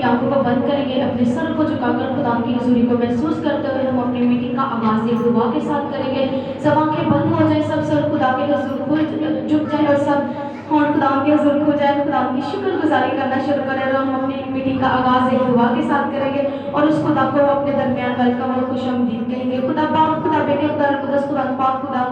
अपनी आंखों को बंद करेंगे, अपने सर को झुकाकर खुदा की हुजूरी को महसूस करते हुए हम अपनी मीटिंग का आगाज एक दुआ के साथ करेंगे। सब आंखें बंद हो जाए, सब सर खुदा के हुजूर को झुक जाए और सब होंठ खुदा के हुजूर हो जाए, खुदा की शुक्रगुजारी करना शुरू करें। और हम अपनी मीटिंग का आगाज एक दुआ के साथ करेंगे और उस खुदा को अपने दरमियान वेलकम और खुशामदीद कहेंगे। खुदा बाप, खुदा बेटे, खुदा कुदस, खुदा पाक, खुदा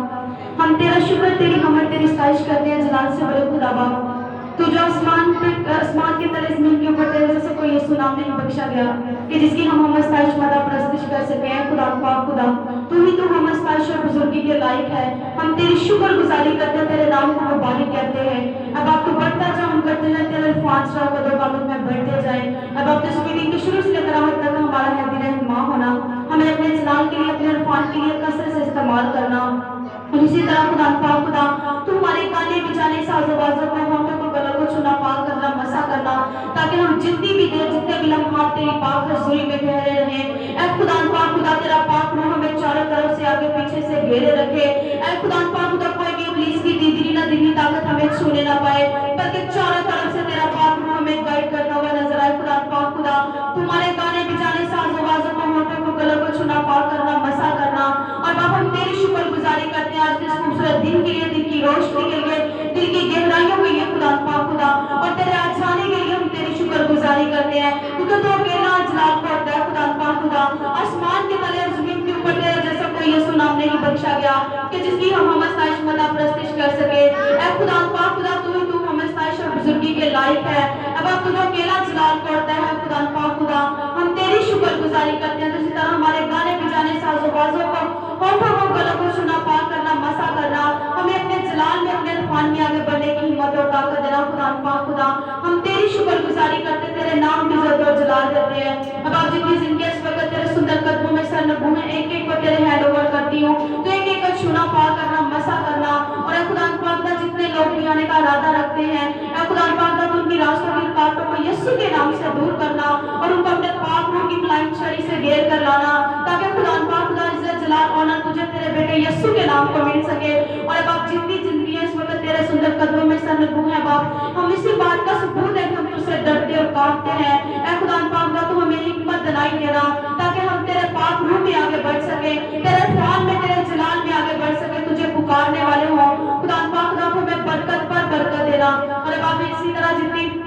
हम तेरा शुक्र, तेरी हमद, तेरी सताइश करते हैं जलाल से बड़े खुदा बाप। तू जो आसमान के तले जमीन के ऊपर तेरे जैसे कोई यीशु नाम नहीं बख्शा गया कि जिसकी हम सताइश मदा प्रस्तुत कर सके। खुदा पाक, खुदा तू ही तो हम सताइश और बुजुर्गी के लायक है। हम तेरी शुक्र गुजारी करते हैं, तेरे नाम को मुबारक कहते हैं। अब आप तो बढ़ता जाओ, हम करते जाए, तेरे अल्फाज कदम में बढ़ते जाए। अब आप इस मीटिंग के शुरू से लेकर आखिर तक हमारा है दिल रहनुमा होना, हमें अपने जलाल के लिए, अपने अल्फाज के लिए कसरत से इस्तेमाल करना। और इसी तरह खुदा पाक, खुदा तू हमारे गाने बजाने साज़ो-बाज़ो को, होठों को, गलों को छूना, पाक करना, मसा करना, ताकि हम जितनी भी देर, जितने भी लम्हात तेरी पाक हुज़ूरी में ठहरे रहें। ऐ खुदा पाक, खुदा तेरा पाक रूह हमें चारों तरफ से आगे पीछे से घेरे रखे। ऐ खुदा पाक, खुदा कोई भी इब्लीस की दीदरी ना दिखी ताकत हमें छूने ना पाए, बल्कि चारों तरफ से तेरा पाक रूह हमें गाइड करता हुआ नजर आए। खुदा पाक, खुदा तुम्हारे गाने बजाने साज़ो-बाज़ो को, होठों को, गलों को छूना, पाक करना, मसा करना। और बाप हम तेरी शुक्रगुजारी करते हैं आज के इस खूबसूरत दिन के लिए, दिन की रोशनी के लिए, दिल की गहराइयों के लिए खुदा पाक, खुदा और तेरे आ जाने के लिए हम तेरी शुक्रगुजारी करते हैं, क्योंकि तू अकेला जलाल करता है। खुदा पाक, खुदा आसमान के तले और जमीन के ऊपर तेरे जैसा कोई यीशु नाम नहीं बख्शा गया कि जिसकी हम सताइश मदा प्रस्तुत कर सके। ऐ खुदा पाक, खुदा तू ही तू हम सताइश और बुजुर्गी के लायक है। अब आप तुझे अकेला जलाल करता है। खुदा पाक, खुदा हम तेरी शुक्रगुजारी करते हैं। इसी तरह हमारे गाने बजाने साज़ो-बाज़ो को, होठों को, गलों को छूना, पाक करना, मसा करना, हमें अपने जलाल में, अपने तूफान में आगे बढ़ने की हिम्मत और ताकत देना। खुदा पाक, खुदा हम तेरी शुक्रगुजारी करते हैं, तेरे नाम की इज्जत और जलाल देते हैं। अब आप जितनी जिंदगी इस वक्त तेरे सुंदर कदमों में सर नबू है, एक एक को तेरे हैंड ओवर करती हूँ, तो एक एक को छूना, पाक करना, मसा करना। और खुदा पाक, जितने लोग भी आने का इरादा रखते हैं, खुदा पाक, उनकी रास्तों की रुकावटों को यीशु के नाम से दूर करना और उनको अपने पाक रूह की मुलायम छड़ी से घेर कर लाना, ताकि खुदा पाक, खुदा इज्जत, जलाल, ऑनर तुझे तेरे बेटे यीशु के नाम को मिल सके। और बाप जितनी जिंदगी है इस वक्त तेरे सुंदर कदमों में सरनगू है बाप, हम इसी बात का सबूत है कि हम तुझसे डरते और कांपते हैं। ऐ खुदा पाक, तू हमें हिम्मत दिलाई देना, ताकि हम तेरे पाक रूह में आगे बढ़ सके, तेरे ख्याल में, तेरे जलाल में आगे बढ़ सके, तुझे पुकारने वाले हो। खुदा पाक, हमें बरकत पर बरकत देना। और बाप इसी तरह जितनी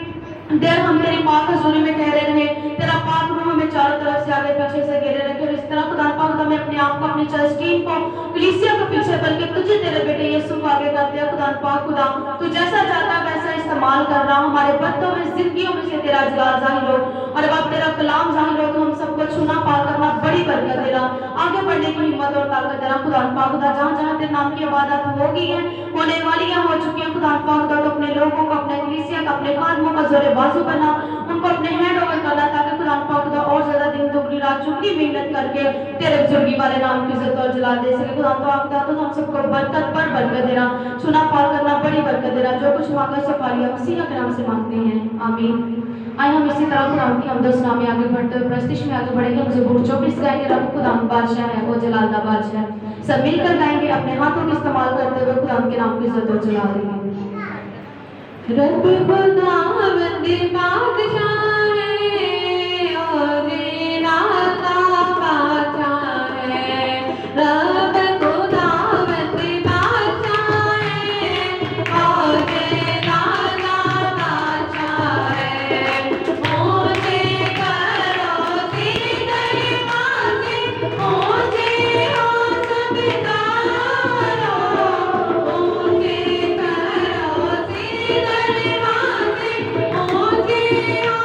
देर हम तेरी पाक हुजूरी में ठहरे रहे, तेरा पाक रूह हमें चारों तरफ से आगे पीछे से घेरे रखे। और इस तरह खुदा पाक, हमें अपने आप को, अपनी चर्च टीम को, कलीसिया को पीछे, बल्कि तुझे तेरे बेटे यीशु को आगे कर दिया। खुदा पाक, खुदा तू जैसा चाहता है वैसा इस्तेमाल कर रहा, हमारे बच्चों में, जिंदगियों में से तेरा जलाल जाहिर हो। और अब तेरा कलाम जाहिर हो, तो हम सबको छूना, पाक करना, बड़ी बरकत देना, आगे बढ़ने की हिम्मत और ताकत देना। खुदा पाक, खुदा जहाँ जहाँ तेरे नाम की इबादत होगी है, होने वाली है, हो चुकी है। खुदा पाक, तो अपने लोगों को, अपने कलीसिया का, अपने खादमों का जोरे बाजू बना, उनको अपने हैंड ओवर करना, ताकि खुदा पाक और ज्यादा दिन दुगनी रात चुगनी मेहनत करके तेरे बुजुर्गी वाले नाम की इज्जत और जलाल दे सके। खुदा पाक, तो हम सबको बरकत पर बरकत देना, सुना, पाक करना, बड़ी बरकत देना। जो कुछ मांगा सब पालिया मसीह के नाम से मांगते हैं, आमीन। आइए हम इसी तरह खुदा की हमदो सना में आगे बढ़ते हुए प्रस्तिश में आगे बढ़ेंगे। मुझे बुक 24 गाएंगे, रब खुदा बादशाह है, वो जलाल दा बादशाह है। सब मिलकर गाएंगे, अपने हाथों का इस्तेमाल करते हुए खुदा के नाम की इज्जत और जलाल देंगे। रब खुदावंद बादशाह है और राजा बादशाह है। रब खुदावंद बादशाह है और राजा बादशाह है। ऊंचे करो सीधे माथे, ऊंचे हो सब तारो, ऊंचे करो सीधे माथे, ऊंचे हो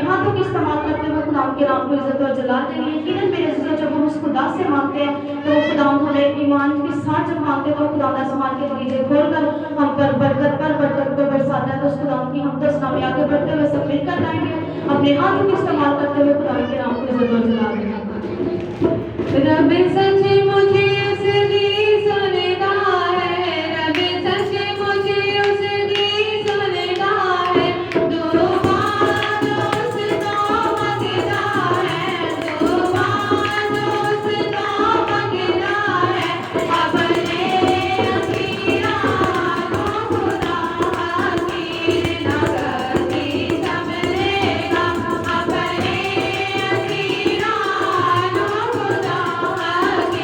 ہاتھوں کا استعمال کرتے ہوئے خدا کے نام کو عزت اور جلال دیں گے. یقیناً میرے عزیزوں جب ہم اس خدا سے مانگتے ہیں تو وہ خدا ہمیں ایمان کے ساتھ جب مانگتے ہیں تو خدا آسمان کے دروازے کھول کر ہم پر برکت کو برساتا ہے. تو اس خدا کی ہم دس نامی آگے بڑھتے ہوئے سب مل کر گائیں گے اپنے ہاتھوں کا استعمال کرتے ہوئے خدا کے نام کو عزت اور جلال دیں گے. رب سچ مجھے اس دی سنتا ہے، رب سچ مجھے اس دی سنتا ہے، دعا دوست تو مانگتا ہے، دعا دوست تو مانگتا ہے، اپنے اخیران خدا حقیر نہ کبھی سمجھے گا، اپنے اخیران خدا حقیر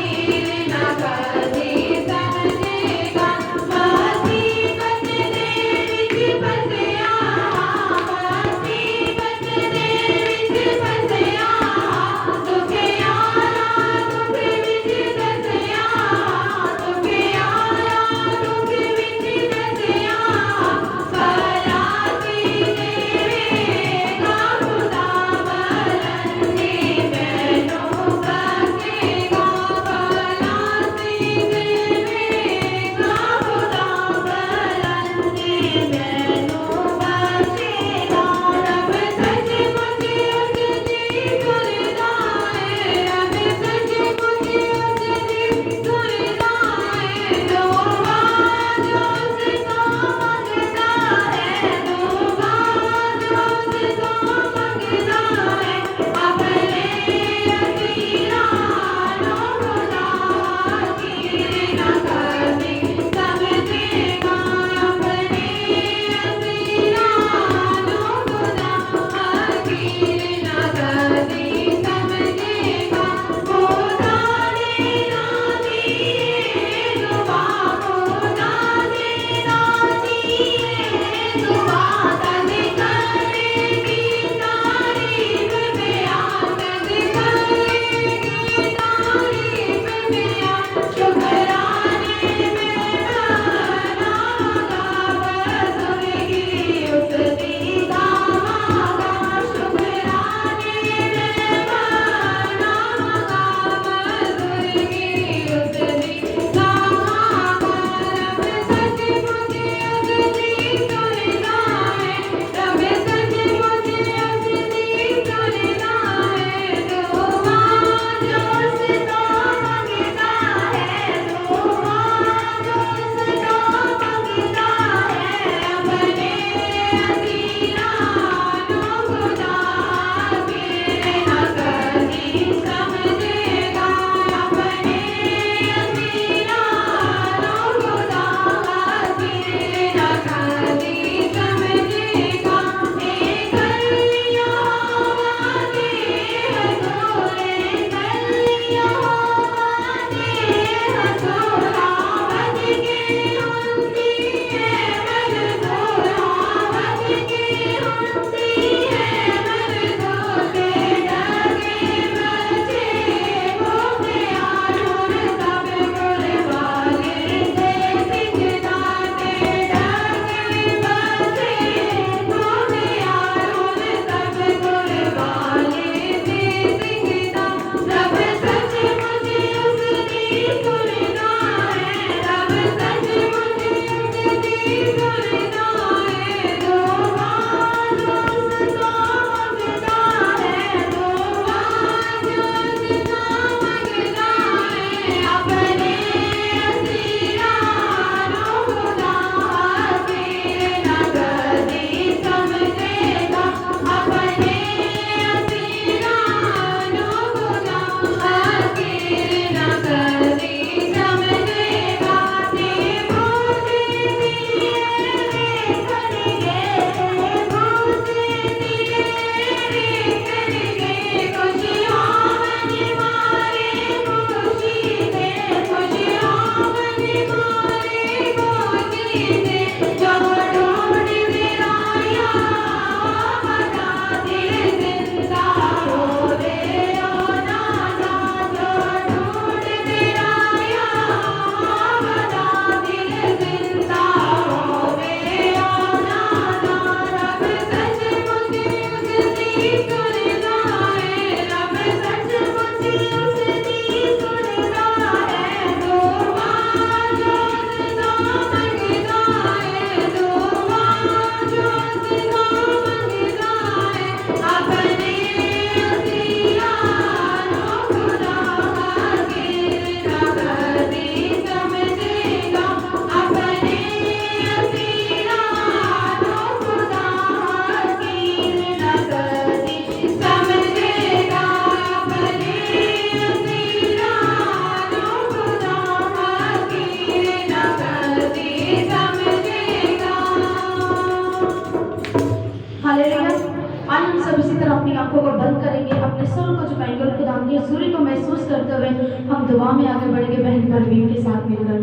करते हुए हम दुआ में आगे बढ़ेंगे बहन परवीन के साथ मिलकर।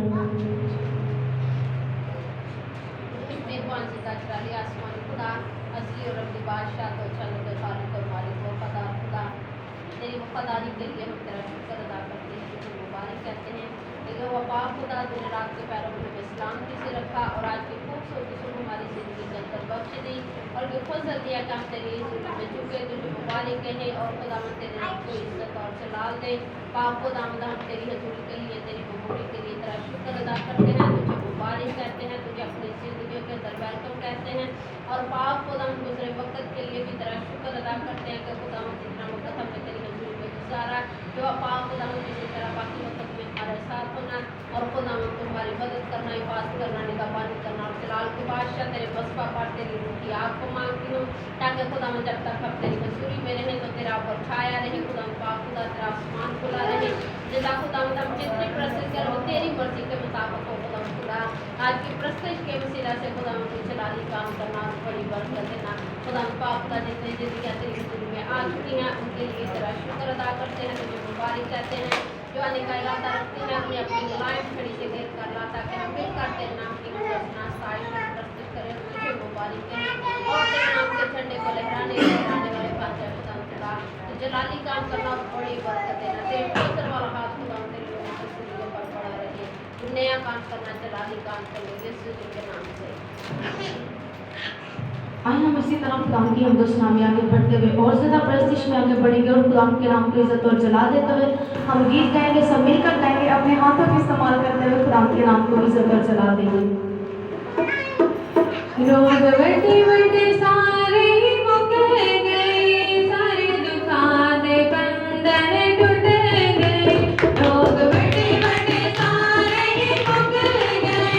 मेहरबान सिताजलाली आसमानी खुदा असली और रब्बी बादशाह तो चलो के खालिक और मालिक वफादार खुदा, तेरी वफादारी के लिए हम तेरा शुक्र अदा करते हैं, तुझे मुबारक कहते हैं। लेकिन वफा खुदा तूने रात के पैरों में हमें सलामती से रखा और आज की खूबसूरती से हमारी ज़िंदगी के अंदर बख्श दी और जो फजल दिया कि हम तेरी इज्जत में झुके, तुझे मुबारक कहें और खुदा हम तेरे नाम को इज्जत और जलाल दे। पाक खुदा हम तेरी हजूरी के लिए, तेरी मकबूली के लिए तेरा शुक्र अदा करते हैं, तुझे मुबारक कहते हैं, तुझे अपनी ज़िंदगी के अंदर वेलकम कहते हैं। और पाक खुदा हम दूसरे वक्त के लिए भी तेरा शुक्र अदा करते हैं कि खुदा हम जितना वक्त हमने तेरी हजूरी में गुजारा, जो पाक खुदा हम इसी तरह बाकी वक्त में हमारे साथ होना और खुदा हम तुम्हारी मदद करना, हिफाजत करना, निगहबानी करना और जलाल के बादशाह तेरे बसपा पर तेरी रूह की आग को मांगती हूँ ताकि खुदा हम जब तक हम तेरी हजूरी में रहें तो तेरा ऊपर छाया रहे। खुदा हम पाक खुदा तेरा आसमान खुला रहे, जिदा खुदा हम जितनी प्रस्तुत करो तेरी मर्जी के मुताबिक हो। खुदा हम खुदा आज की प्रस्तुत के वसीला से खुदा हम कुछ जलाली काम करना और बड़ी बरकत देना। खुदा हम पाक खुदा जितने जिंदगी तेरी हजूरी में आ चुकी हैं उनके लिए तेरा शुक्र अदा करते हैं, तुझे मुबारक कहते हैं। जो आने का इरादा रखते हैं अपनी अपनी मुलायम खड़ी से देर कर ला ताकि हम मिल करते हैं नाम की घोषणा साइश प्रस्तुत करें, तुझे मुबारक कहें और तेरे नाम के झंडे को लहराने वाले बादशाह खुदा हम खुदा तो जलाली काम करना और बड़ी बरकत देना। तेरे पवित्र वाला हाथ खुदा हम तेरे लोगों की जिंदगी पर पड़ा रहे, नया काम करना, जलाली काम करने यीशु जी के नाम से। आइए हम इसी तरह खुदाम की हमदोसना में आगे बढ़ते हुए और ज़्यादा प्रस्तिश में आगे बढ़ेंगे और खुदाम के नाम को इज्जत और जला देते हुए हम गीत गाएंगे, सब मिलकर गाएंगे, अपने हाथों का इस्तेमाल करते हुए खुदाम के नाम को इज्जत और जला देंगे। रोग बटे बटे सारे ही मुक गए, सारे दुखां दे बंधन टूट गए। रोग बटे बटे सारे ही मुक गए,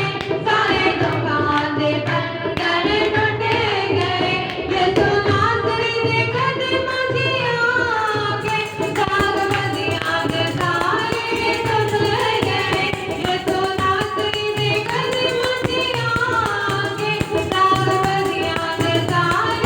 सारे दुखां दे बंधन टूट गए। यीशु नासरी दे कदमां च आके दाग बदियां दे सारे धुल गए। यीशु नासरी दे कदमां च आके दाग बदियां दे सारे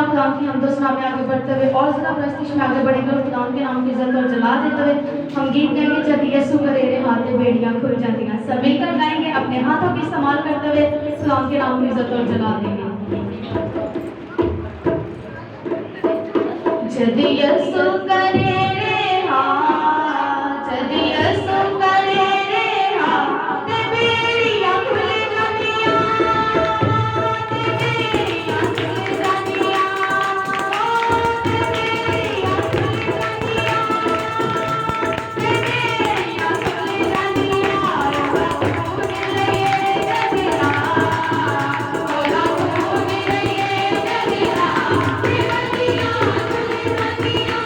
तरह खुदा की हम दोस्त में आगे बढ़ते हुए और ज़्यादा प्रस्तिश में आगे बढ़ेंगे और खुदा के नाम की इज्जत और जला देते हुए हम गीत गाएंगे जब यीशु करेरे हाथ में बेड़ियाँ खुल जाती हैं। सब मिलकर गाएंगे अपने हाथों की इस्तेमाल करते हुए खुदा के नाम की इज्जत और जला देंगे। जब यीशु करेरे हाथ, जब यीशु करेरे हाथ ते बेड़ियाँ खुल जातियां, ते बेड़ियाँ खुल जातियां, ते बेड़ियां खुल जातियां, ते बेड़ियां खुल जातियां। खून लिए जगना, ओला खून लिए जगना, ते बेड़ियां खुल जातियां।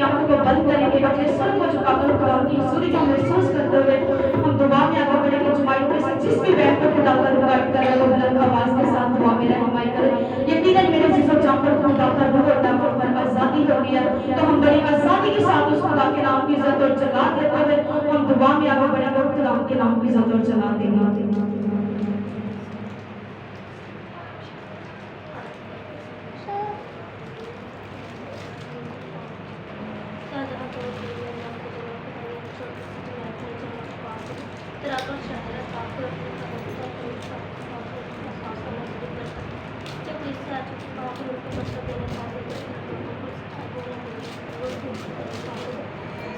आंखों को बंद करेंगे, अपने सर को झुकाकर खुदा की हुजूरी को महसूस करते हुए हम दुआ में आगे बढ़ेंगे। जुमाइयों में से जिस भी बैठ पर खुदा का रुकावट कर रहे हो, बुलंद आवाज के साथ दुआ में रहनुमाई करें। यकीनन मेरे चीजों जहाँ पर खुदा का रूह और दामन पर आजादी होगी है, तो हम बड़ी आजादी के साथ उस खुदा के नाम की इज्जत और जला देते हुए हम दुआ में आगे बढ़ेंगे, खुदा के नाम की इज्जत और जला देंगे।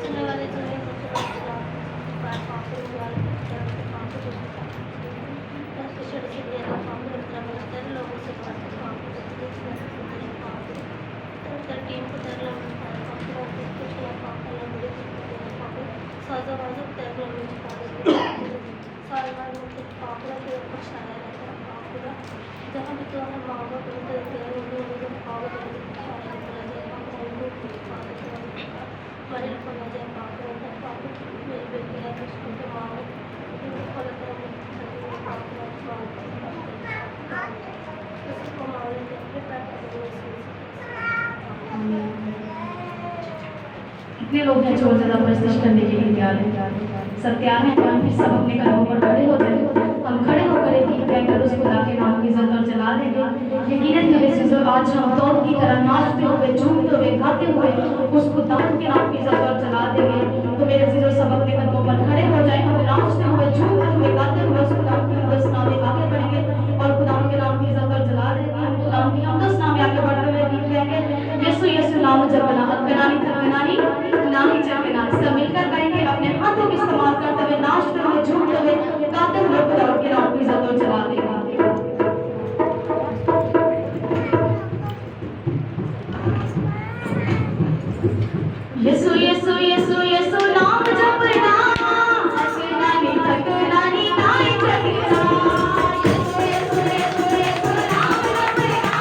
सुनने वाले जो है लोगों से टीम को जहाँ भी तो हम मांगो तो हमारे को नजर मांगो मेरी बेटी है उसको तो मांगो उसको मांगने कितने लोग हैं जो ज्यादा प्रस्तुत करने के लिए तैयार हैं? सब तैयार हैं? हम फिर सब अपने कदमों पर खड़े हो जाए। हम खड़े होकर एक गीत गाकर उस खुदा के नाम की इज्जत और जला देंगे। यकीनन मेरे चीजों आज हम दौड़ की तरह नाचते हुए, झूमते हुए, गाते हुए उस खुदा के नाम की इज्जत और जला देंगे। तो मेरे चीजों सब अपने कदमों पर खड़े हो जाए। हम नाचते हुए, झूमते हुए, गाते हुए उस खुदा की हमदस्त नाम में आगे बढ़ेंगे और खुदा के नाम की इज्जत और जला देंगे। हम खुदा की हमदस्त नाम में आगे बढ़ते हुए गीत गाएंगे। यीशु यीशु नाम जपना, अगनानी थकनानी नाही जपना। सब मिलकर गाएंगे, अपने हाथों का इस्तेमाल करते हुए, नाचते हुए, झूमते हुए, गाते हुए खुदा के नाम की इज्जत और जला देंगे। यीशु यीशु यीशु यीशु नाम जपना, अगनानी थकनानी नाही जपना। यीशु यीशु यीशु यीशु नाम जपना,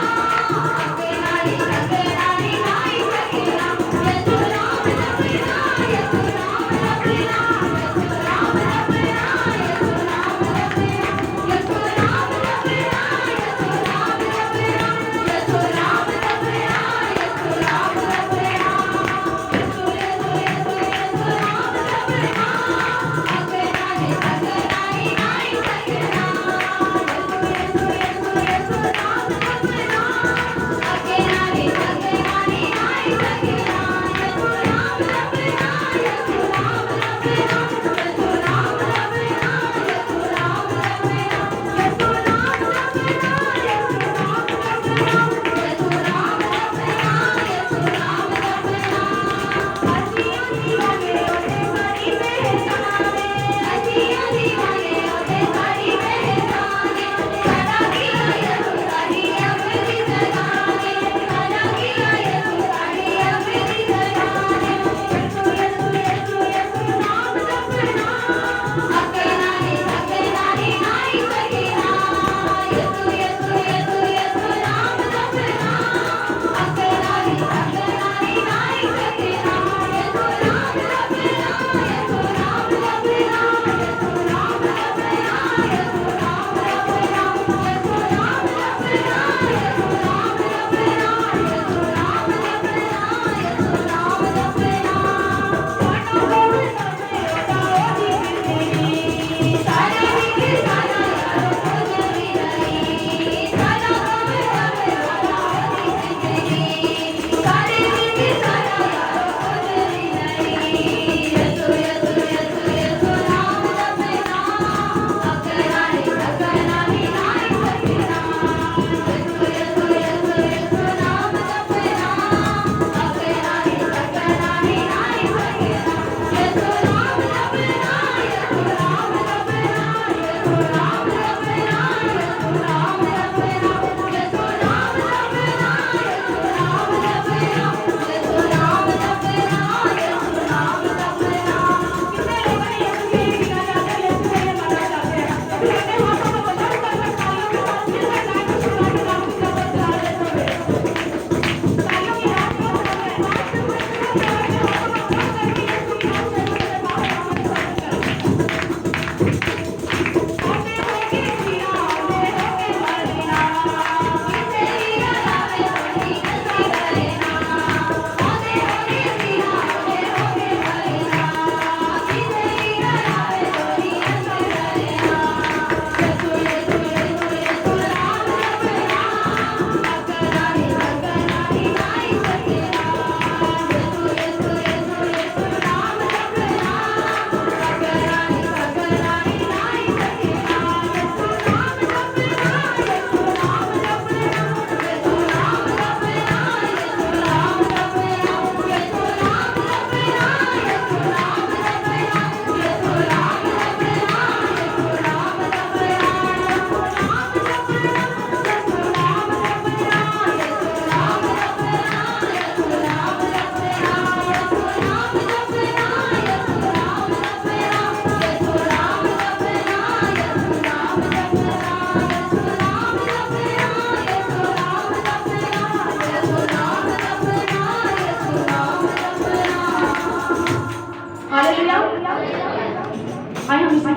अगनानी थकनानी नाही जपना। यीशु नाम जपना, यीशु नाम जपना, यीशु नाम जपना, यीशु नाम जपना।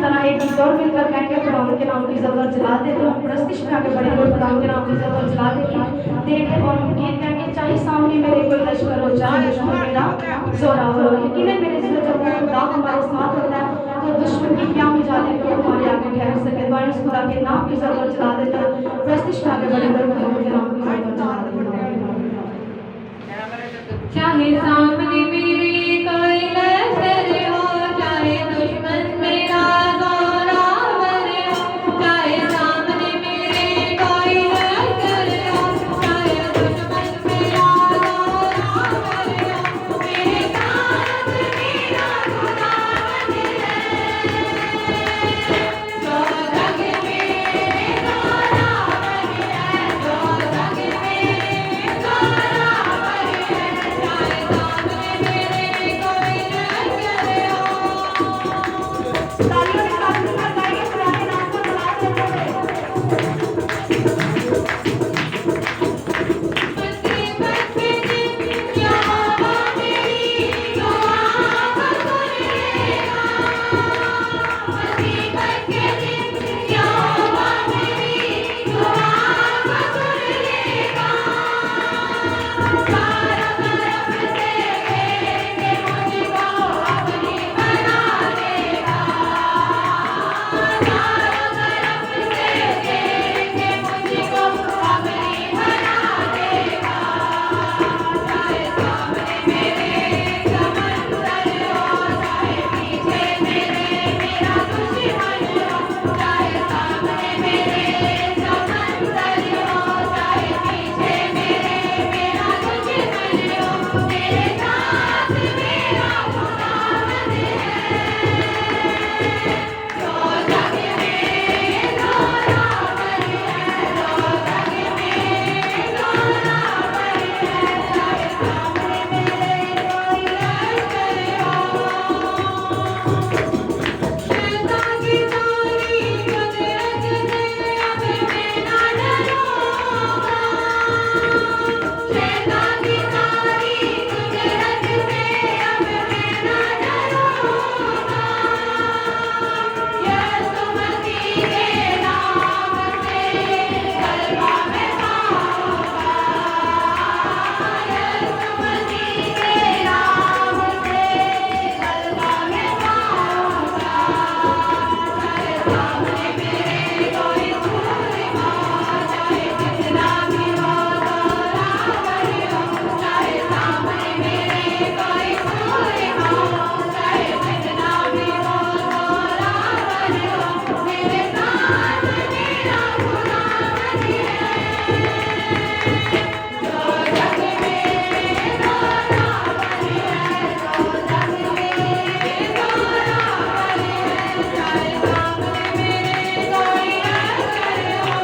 तरह एक गीत और मिलकर गाएंगे, खुदावंद के नाम की ज़रूरत जला दे तो हम प्रस्तिश में आगे बढ़ेंगे, खुदावंद के नाम की ज़रूरत जला देंगे और हम गीत गाएंगे, चाहे सामने मेरे कोई लश्कर हो, चाहे दुश्मन मेरा जोरावर हो। यकीनन मेरे दिल जब खुदा हमारे साथ होता है तो दुश्मन की क्या मिजाले को हमारे आगे ठहर सके। बार इस खुदा के नाम की ज़रूरत जला दे तो प्रस्तिश में आगे बढ़ेंगे, खुदावंद के नाम की ज़रूरत जला देंगे। चाहे सामने मेरे कोई लश्कर हो, चाहे दुश्मन मेरा जोरावर हो, चाहे सामने मेरे कोई लश्कर हो, चाहे दुश्मन मेरा जोरावर हो, मेरे साथ मेरा खुदावंद है। जो जग में जोरावर है, जो जग में जोरावर है, चाहे सामने मेरे कोई लश्कर हो। तालियों के साथ मिलकर गाइए, खुदा के नाम को जला देते हैं। मुसीबत के दिन यहोवा मेरी दुआ को सुन लेगा। मुसीबत के दिन यहोवा मेरी दुआ को सुन लेगा। चारों तरफ से घेर के मुझको अपनी बना लेगा। चारों तरफ से घेर के मुझको अपनी बना लेगा। चाहे सामने मेरे समंदर हो, चाहे पीछे मेरा दुश्मन हो, चाहे सामने मेरे समंदर हो, चाहे पीछे मेरा दुश्मन हो, मेरे साथ मेरा खुदावंद है। जो जग में जोरावर है, जो जग में जोरावर है, चाहे सामने मेरे कोई लश्कर हो। शैतान की सारी कुदरत से अब मैं ना डरूंगा। शैतान की सारी कुदरत से अब मैं ना डरूंगा। यीशु मसीह के नाम से गलबा मैं पाऊंगा। यीशु मसीह के नाम से गलबा मैं पाऊंगा। चाहे सामने मेरे कोई सूर हो, चाहे कितना भी हो जोरावर हो, चाहे सामने मेरे कोई सूर हो, चाहे कितना भी हो जोरावर हो, मेरे साथ मेरा खुदावंद है। जो जग में जोरावर है, जो जग में जोरावर है, चाहे सामने मेरे कोई लश्कर हो।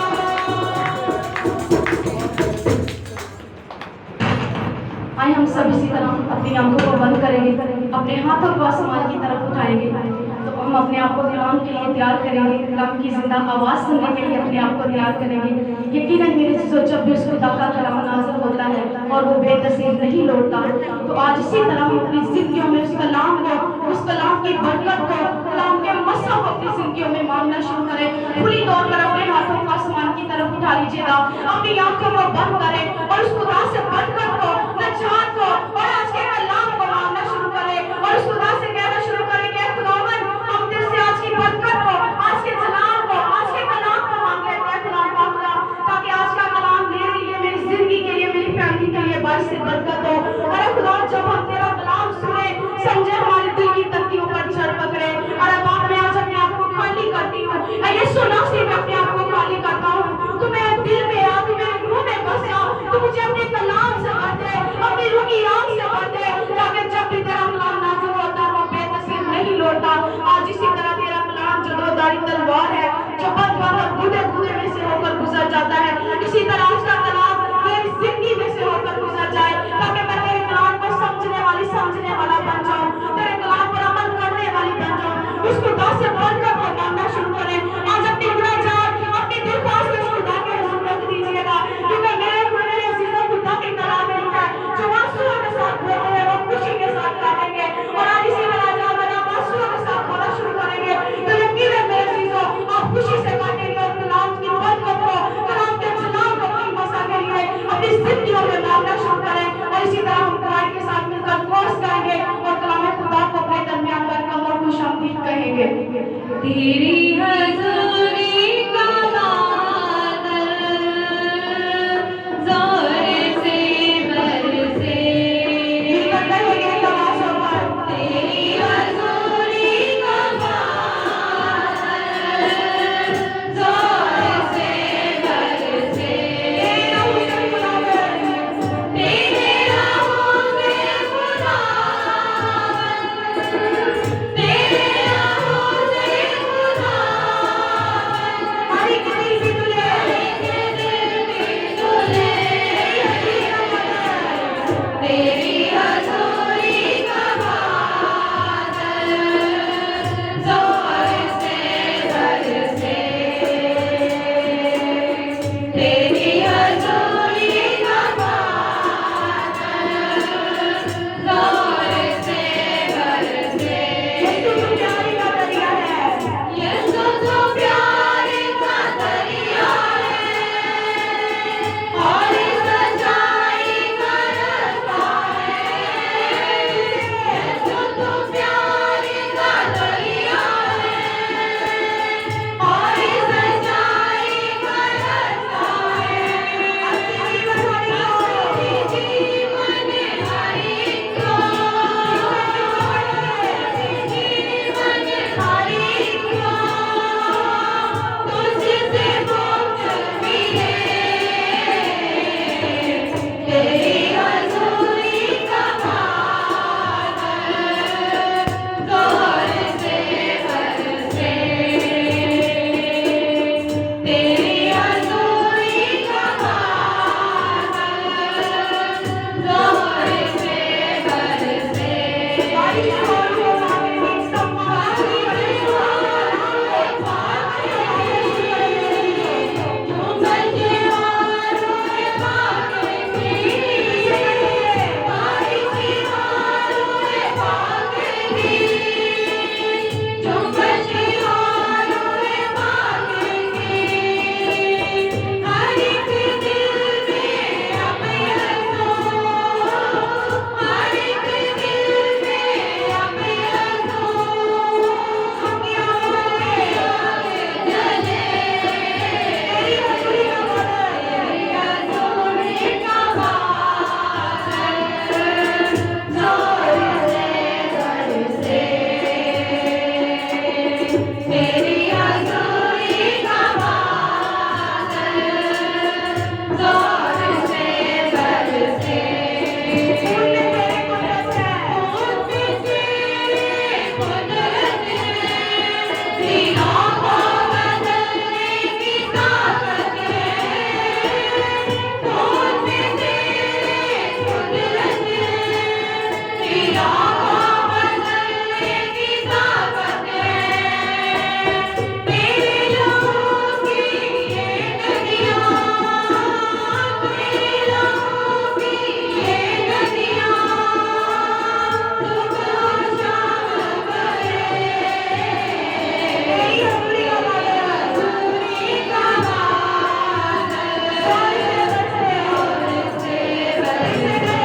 आइए हम सब इसी तरह अपनी आंखों को बंद करेंगे, अपने हाथों को आसमान की तरफ उठाएंगे तो हम अपने आप को कलाम के लिए तैयार करेंगे, कलाम की जिंदा आवाज़ सुनने के लिए अपने आप को तैयार करेंगे। यकीनन मेरे चीज़ों जब भी उस खुदा का कलाम नाज़िल होता है और वो बेतसीर नहीं लौटता, तो आज इसी तरह हम अपनी जिंदगियों में उस कलाम की बरकत को, कलाम के मसा को अपनी जिंदगियों में मांगना शुरू करें। खुली तौर पर अपने हाथों को आसमान की तरफ उठा लीजिएगा, अपनी आंखों को बंद करें और उस खुदा से बरकत को, नजात को और आज के कलाम को मांगना शुरू करें और उस खुदा से कहना शुरू करें कि खुदावन हम तेरे से आज की बरकत को, आज के जलाल को, आज के कलाम को मांग लेते हैं खुदा पाक, ताकि आज का कलाम मेरे लिए, मेरी जिंदगी के लिए, मेरी फैमिली के लिए बड़ी से बरकत हो। और खुदा जब हम तेरा कलाम सुने, समझे, हमारे दिल की तख्तियों पर चढ़ पकड़े। और अब मैं आज अपने आप को खाली करती हूँ, ये सुना से मैं अपने आप को खाली करता हूँ। तू मेरे दिल में आ, तू मेरे रूह में बस जा, तू मुझे अपने कलाम तेरी हजूरी का बादल जोर से बरसे। तेरी हजूरी का बादल जोर से बरसे। तेरे राहों से खुदावन, तेरे राहों से खुदावन, हर एक दिल भी तुले, तेरी हजूरी का बादल जोर से बरसे। तेरी हजूरी का बादल जोर से बरसे। यीशु तो प्यारे का दरिया है और सच्चाई का रास्ता है। यीशु तो प्यारे का दरिया है और सच्चाई का रास्ता है। जीवन हरी क्यों, जीवन हरी क्यों, तुझसे मुक्त मिले। तेरी हजूरी का बादल जोर से बरसे। तेरी हजूरी का बादल जोर से बरसे। तेरी हजूरी का बादल जोर से बरसे। कुदरत है, दिनों को बदलने की ताकत है। खून में तेरे कुदरत है, दिनों को बदलने की ताकत है। तेरे लहू की ये नदियाँ, तेरे लहू की ये नदियाँ सुबह शाम बहे। तेरी हजूरी का बादल जोर से बरसे।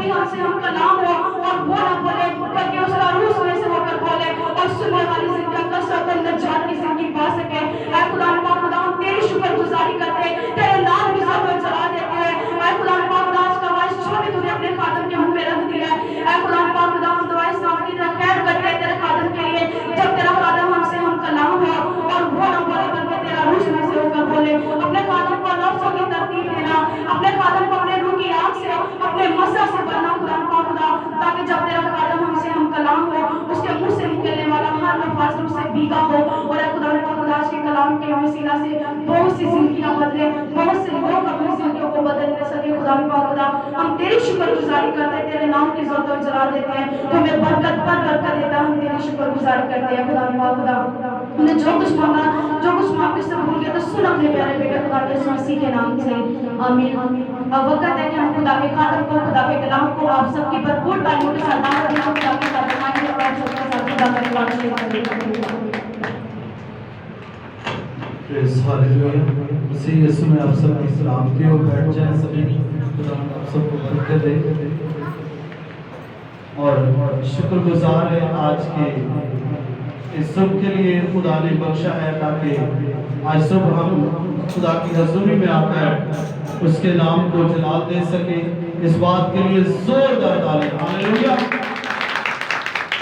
ताकि हमसे हम कलाम हो और वो ना बोले बल्कि उसका रूह में से होकर बोले और सुनने वाली जिंदगी कसरत नजात की जिंदगी पा सके। ऐ खुदा पाक खुदा हम तेरी शुक्रगुजारी करते हैं, तेरे नाम की ज़रूरत चला देते हैं। ऐ खुदा पाक खुदा आज का आवाज़ जो भी तूने अपने खादम के मुंह में रख दिया है, ऐ खुदा पाक खुदा हम दुआ इस नाम की खैर करते हैं तेरे खादम के लिए। जब तेरा खादम हमसे हम कलाम हो और वो ना बोले बल्कि तेरा रूह में से होकर बोले, अपने खादम को लफ्ज़ों की तरतीब देना, अपने खादम को अपने रूह की आँख से अपने मसा से भरना खुदा पाक खुदा, ताकि जब तेरा खादम हमसे हम कलाम हो उसके मुंह से निकलने वाला हर लफ्ज़ रूह से भीगा हो। और ऐ खुदा पाक खुदा आज के कलाम के वसीला से बहुत सी जिंदगियां बदले, बहुत से लोग अपनी जिंदगियों को बदलने सके। खुदा पाक खुदा हम तेरी शुक्रगुजारी करते हैं, तेरे नाम की ज़रूरत जला देते हैं, तुम्हें बरकत पर बरकत देता है, हम तेरी शुक्रगुजारी करते हैं। खुदा पाक खुदा हमने जो कुछ मांगा, जो कुछ मांगे सब भूल गया, तो सुन अपने प्यारे बेटे खुदा के यीशु मसीह के नाम से आमीन। अब वक्त है कि हम खुदा के खादम को, खुदा के कलाम को आप सबकी भरपूर तालियों के साथ दान करें, खुदा के साथ रखवाएंगे और आप सबके साथ खुदा का रिवाज करेंगे। Praise hallelujah. मसीह यीशु में आप सब की सलामती हो, बैठ जाएं सभी। खुदा आप सबको बरकत दे और शुक्रगुजार है आज के इस सब के लिए खुदा ने बख्शा है, ताकि आज सब हम खुदा की हज़ूरी में आकर उसके नाम को जलाल दे सके। इस बात के लिए जोरदार ताली हालेलुया।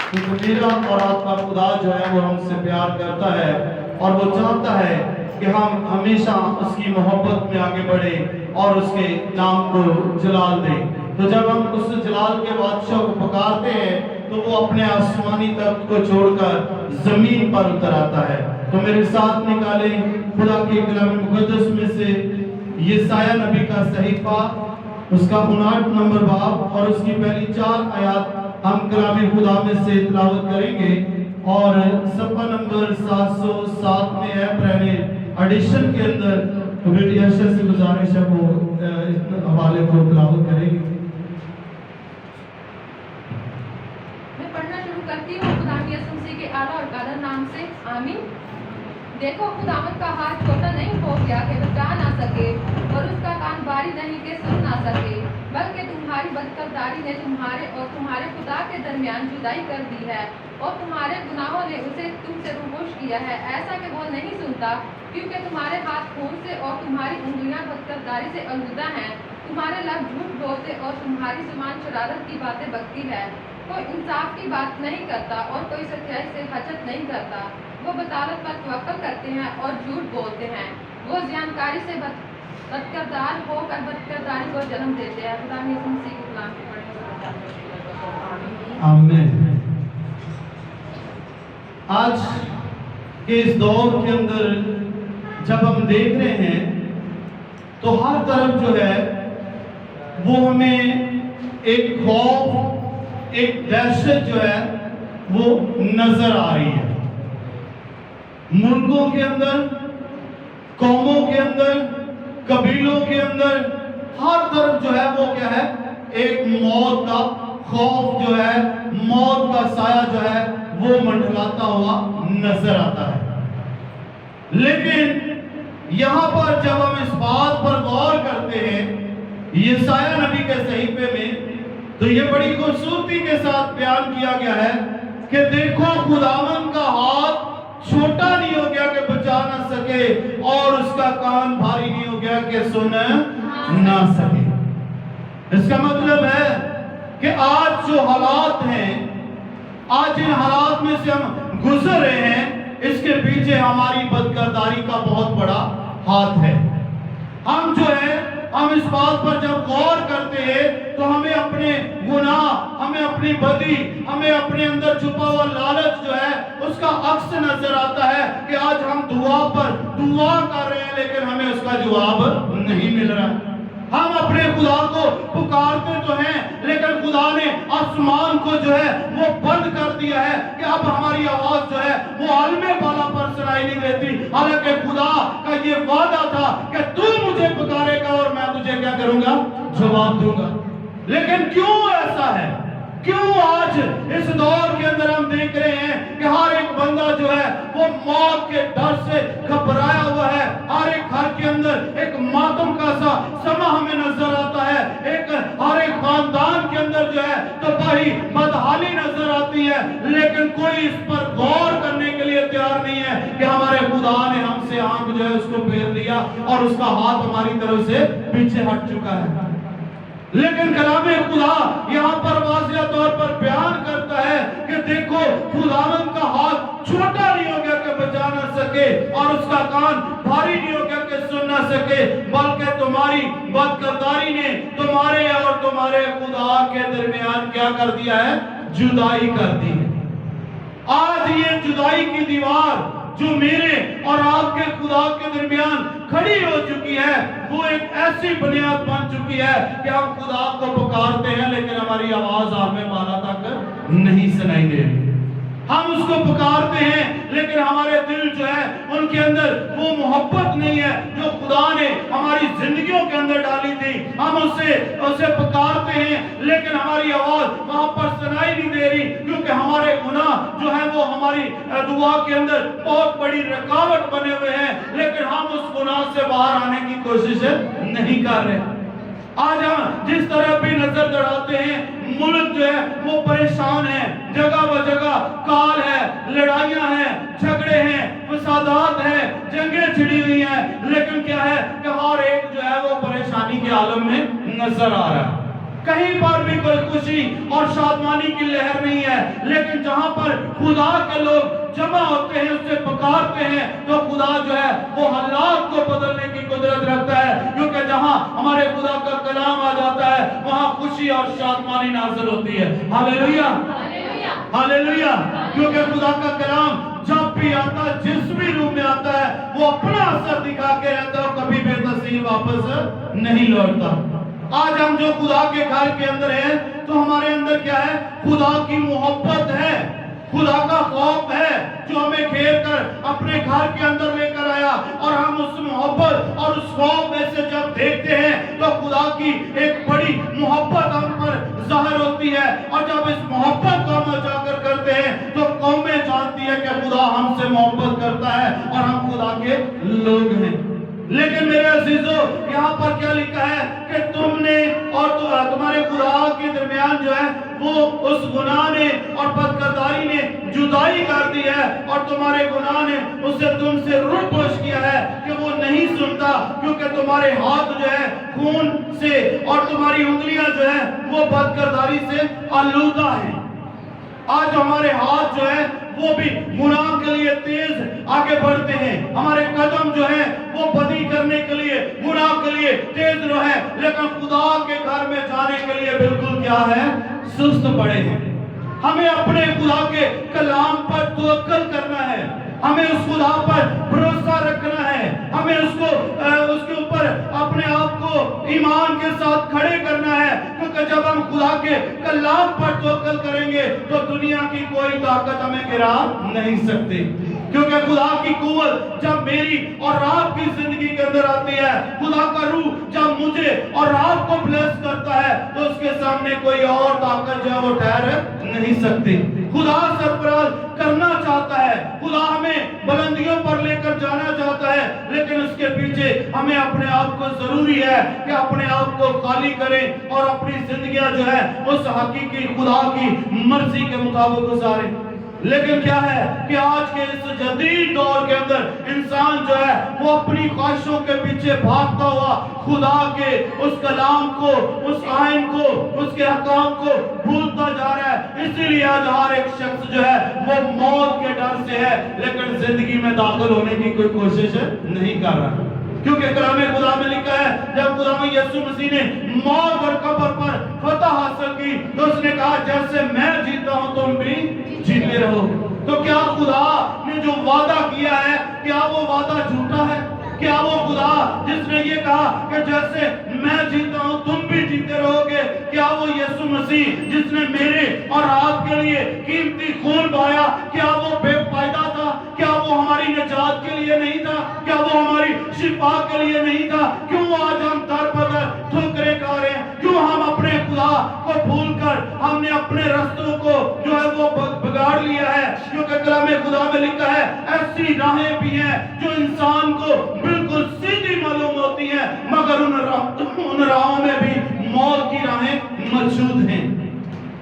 क्योंकि मेरा और आपका खुदा जो है वो हमसे प्यार करता है और वो चाहता है कि हम हमेशा उसकी मोहब्बत में आगे बढ़े और उसके नाम को जलाल दें। तो जब हम उस जलाल के बादशाह को पुकारते हैं तो वो अपने आसमानी तख्त को छोड़कर जमीन पर उतर आता है। तो मेरे साथ निकाले खुदा के कलाम मुकद्दस में से यशायाह नबी का सहीफा, उसका 59 नंबर बाब और उसकी पहली 4 आयत हम कलाम खुदा में से तिलावत करेंगे। और सफ़ा नंबर 707 में है पुराने एडिशन के अंदर। तो बेटी आयशा से गुजारिश है वो इस हवाले को तिलावत करेंगे। मैं पढ़ना शुरू करती हूँ खुदा यीशु मसीह के आला और कादर नाम से आमीन। देखो खुदावंद का हाथ छोटा नहीं हो गया कि बचा ना सके और उसका कान बारी नहीं कि सुन ना सके, बल्कि तुम्हारी बदकरदारी ने तुम्हारे और तुम्हारे खुदा के दरमियान जुदाई कर दी है और तुम्हारे गुनाहों ने उसे तुमसे रूबोश किया है, ऐसा कि वो नहीं सुनता, क्योंकि तुम्हारे हाथ खून से और तुम्हारी उंगलियां बदकरदारी से आलूदा हैं। तुम्हारे लब झूठ बोलते और तुम्हारी जुबान शरारत की बातें बकती है। कोई इंसाफ की बात नहीं करता और कोई सच्चाई से हजत नहीं करता। वो बदालत पर तवक्कुल करते हैं और झूठ बोलते हैं। वो ज़ियानकारी से बदकरदार होकर बदकरदारी को जन्म देते हैं। खुदा यीशु मसीह के नाम से पढ़ें। आमीन। आज के इस दौर के अंदर जब हम देख रहे हैं तो हर तरफ जो है वो हमें एक खौफ, एक दहशत जो है वो नजर आ रही है। मुल्कों के अंदर, कौमों के अंदर, कबीलों के अंदर हर तरफ जो है वो क्या है, एक मौत का खौफ जो है, मौत का साया जो है वो मंडलाता हुआ नजर आता है। लेकिन यहां पर जब हम इस बात पर गौर करते हैं यशायाह नबी के सहीफे में, तो ये बड़ी खूबसूरती के साथ बयान किया गया है कि देखो खुदावंद का हाथ छोटा नहीं हो गया कि बचा ना सके और उसका कान भारी नहीं हो गया कि सुन ना सके। इसका मतलब है कि आज जो हालात हैं, आज इन हालात में से हम गुजर रहे हैं, इसके पीछे हमारी बदकरदारी का बहुत बड़ा हाथ है। हम जो है हम इस बात पर जब गौर करते हैं तो हमें अपने गुनाह, हमें अपनी बदी, हमें अपने अंदर छुपा हुआ लालच जो है उसका अक्स नजर आता है कि आज हम दुआ पर दुआ कर रहे हैं लेकिन हमें उसका जवाब नहीं मिल रहा। हम अपने खुदा को पुकारते तो हैं लेकिन खुदा ने आसमान को जो है वो बंद कर दिया है कि अब हमारी आवाज जो है वो आलमे बाला पर सुनाई नहीं देती। हालांकि खुदा का ये वादा था कि तू मुझे पुकारेगा और मैं तुझे क्या करूंगा, जवाब दूंगा। लेकिन क्यों ऐसा है, क्यों आज इस दौर के अंदर हम देख रहे हैं कि हर एक बंदा जो है वो मौत के डर से घबराया हुआ है। हर एक घर के अंदर एक मातम का सा समा हमें नजर आता है। हर एक खानदान के अंदर लेकिन कोई इस पर गौर करने के लिए तैयार नहीं है कि हमारे खुदा ने हमसे आंख जो है उसको फेर लिया और उसका हाथ हमारी तरफ से पीछे हट चुका है। लेकिन कलामे खुदा यहाँ पर वाज़िह तौर पर बयान करता है कि देखो खुदावंद का हाथ छोटा नहीं हो गया कि बचा ना सके और उसका कान भारी नहीं हो गया कि सुन ना सके, बल्कि तुम्हारी बदकिरदारी ने तुम्हारे और तुम्हारे खुदा के दरमियान क्या कर दिया है? जुदाई कर दी है। आज ये जुदाई की दीवार जो मेरे और आपके खुदा के दरमियान खड़ी हो चुकी है, वो एक ऐसी बुनियाद बन चुकी है कि हम खुदा को पुकारते हैं लेकिन हमारी आवाज आगे माला तक नहीं सुनाई दे रही। हम उसको पुकारते हैं लेकिन हमारे दिल जो है उनके अंदर वो मोहब्बत नहीं है जो खुदा ने हमारी जिंदगियों के अंदर डाली थी। हम उसे पुकारते हैं लेकिन हमारी आवाज वहां पर सुनाई नहीं दे रही, क्योंकि हमारे गुनाह जो है वो हमारी दुआ के अंदर बहुत बड़ी रुकावट बने हुए हैं, लेकिन हम उस गुनाह से बाहर आने की कोशिश नहीं कर रहे। आज हम जिस तरह भी नजर दौड़ाते हैं, मुल्क जो है वो परेशान है, जगह ब जगह काल है, लड़ाइयां हैं, झगड़े हैं, फसादात हैं, जंगें छिड़ी हुई हैं, लेकिन क्या है कि हर एक जो है वो परेशानी के आलम में नजर आ रहा है। कहीं पर भी कोई खुशी और शादमानी की लहर नहीं है, लेकिन जहां पर खुदा के लोग जमा होते हैं, उससे पुकारते हैं, तो खुदा जो है वो हालात को बदलने की कुदरत रखता है, क्योंकि जहां हमारे खुदा का कलाम आ जाता है वहां खुशी और शादमानी नाज़िल होती है। Hallelujah, hallelujah. क्योंकि खुदा का कलाम जब भी आता है, जिस भी रूप में आता है, वो अपना असर दिखा के रहता है और कभी बेतसीर वापस नहीं लौटता। आज हम जो खुदा के घर के अंदर हैं, तो हमारे अंदर क्या है? खुदा की मोहब्बत है, खुदा का खौफ है, जो हमें घेर कर अपने घर के अंदर लेकर आया, और हम उस मोहब्बत और उस खौफ में से जब देखते हैं तो खुदा की एक बड़ी मोहब्बत हम पर जाहिर होती है, और जब इस मोहब्बत को हम उजागर करते हैं तो कौमें जानती है कि खुदा हमसे मोहब्बत करता है और हम खुदा के लोग हैं। लेकिन मेरे अजीजों, यहाँ पर क्या लिखा है कि तुमने और तुम्हारे खुदा के दरमियान जो है वो उस गुनाह ने और बदकिरदारी ने जुदाई कर दी है, और तुम्हारे गुनाह ने उसे तुमसे रूपोश किया है कि वो नहीं सुनता, क्योंकि तुम्हारे हाथ जो है खून से और तुम्हारी उंगलियां जो है वो बदकिरदारी से आलूदा है। आज हमारे हाथ जो है वो भी गुनाह के लिए तेज आगे बढ़ते हैं, हमारे कदम जो है वो बदी करने के लिए, गुनाह के लिए तेज जो है, लेकिन खुदा के घर में जाने के लिए बिल्कुल क्या है? सुस्त पड़े हैं। हमें अपने खुदा के कलाम पर तवक्कुल करना है, हमें उस खुदा पर भरोसा रखना है, हमें उसके ऊपर अपने आप को ईमान के साथ खड़े करना है, क्योंकि जब हम खुदा के कलाम पर तवक्कुल करेंगे तो दुनिया की कोई ताकत हमें गिरा नहीं सकती। क्योंकि खुदा की कुव्वत जब मेरी और आपकी जिंदगी के अंदर आती है, खुदा का रूह जब मुझे और आपको ब्लेस करता है, तो उसके सामने कोई और ताकत जो है वो ठहर नहीं सकती। खुदा सरफराज करना चाहता है, खुदा हमें बुलंदियों पर लेकर जाना चाहता है, लेकिन उसके पीछे हमें अपने आप को जरूरी है कि अपने आप को खाली करें और अपनी जिंदगियां जो है उस हकीकी खुदा की मर्जी के मुताबिक गुजारें। लेकिन क्या है कि आज के इस जदीद दौर के अंदर इंसान जो है वो अपनी ख्वाहिशों के पीछे भागता हुआ खुदा के उस कलाम को, उस आइन को, उसके हकाम को भूलता जा रहा है। इसीलिए आज हर एक शख्स जो है वो मौत के डर से है, लेकिन जिंदगी में दाखिल होने की कोई कोशिश नहीं कर रहा, क्योंकि कलाम खुदा में लिखा है जब खुदा में यीशु मसीह ने मौत और कब्र पर फतह हासिल की तो उसने कहा जैसे मैं जीता हूं तुम भी जीते रहो। तो क्या खुदा ने जो वादा किया है क्या वो वादा झूठा है? क्या वो खुदा जिसने ये कहा कि जैसे मैं जीता हूं तुम भी जीते रहोगे, क्या वो यीशु मसीह जिसने मेरे और आपके लिए कीमती खून बहाया, क्या वो बेफायदा था? क्या वो हमारी निजात के लिए नहीं था? क्या वो हमारी शिफा के लिए नहीं था? क्यों आज हम दर बदर ठोकरें खा रहे हैं? क्यों हम अपने खुदा को भूलकर हमने अपने रास्तों को जो है वो बिगाड़ लिया है? क्योंकि कलाम खुदा में लिखा है ऐसी राहें भी हैं जो इंसान को बिल्कुल सीधी मालूम होती हैं, मगर उन राहों में भी मौत की राहें मौजूद हैं।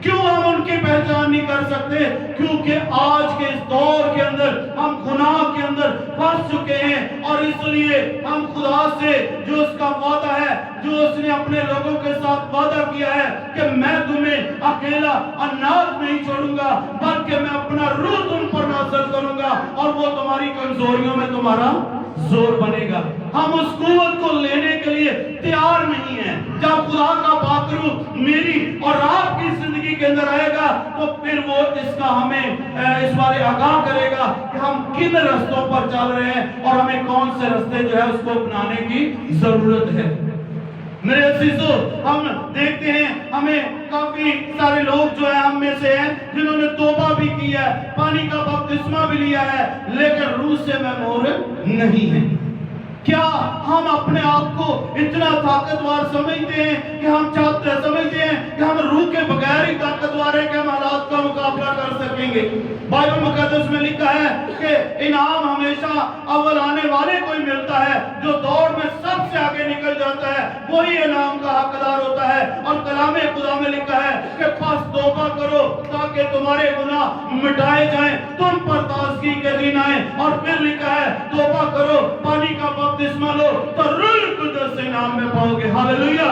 क्यों हम उनकी पहचान नहीं कर सकते, क्योंकि आज के इस दौर के अंदर हम गुनाह के अंदर फंस चुके हैं, और इसलिए हम खुदा से जो उसका वादा है, जो उसने अपने लोगों के साथ वादा किया है कि मैं तुम्हें अकेला अनाथ नहीं छोड़ूंगा, बल्कि मैं अपना रूह तुम पर नाज़िल करूंगा और वो तुम्हारी कमजोरियों में तुम्हारा जोर बनेगा। हम उस कुव्वत को लेने के लिए तैयार नहीं है। जब खुदा का पाकरू मेरी और आपकी जिंदगी के अंदर आएगा, तो फिर वो इसका हमें इस बारे आगाह करेगा कि हम किन रास्तों पर चल रहे हैं और हमें कौन से रास्ते जो है उसको अपनाने की जरूरत है। मेरे अजीजों, हम देखते हैं हमें काफी सारे लोग जो है हम में से हैं जिन्होंने तौबा भी किया है, पानी का बपतिस्मा भी लिया है, लेकिन रूह से महमूर नहीं है। क्या हम अपने आप को इतना ताकतवर समझते हैं कि हम समझते हैं कि हम रूह के बगैर ही ताकतवर हैं कि हम हालात का मुकाबला कर सकेंगे? बाइबल मुकद्दस में लिखा है कि इनाम हमेशा अव्वल आने वाले को ही मिलता है। जो दौड़ में सबसे आगे निकल जाता है वही इनाम का हकदार होता है। और कलामे खुदा में लिखा है कि बस तौबा करो ताकि तुम्हारे गुनाह मिटाए जाएं, तुम पर ताज़गी के दिन आए। और फिर लिखा है तौबा करो, पानी का बपतिस्मा लो, तो रूह कुदस से इनाम में पाओगे। हालेलुया।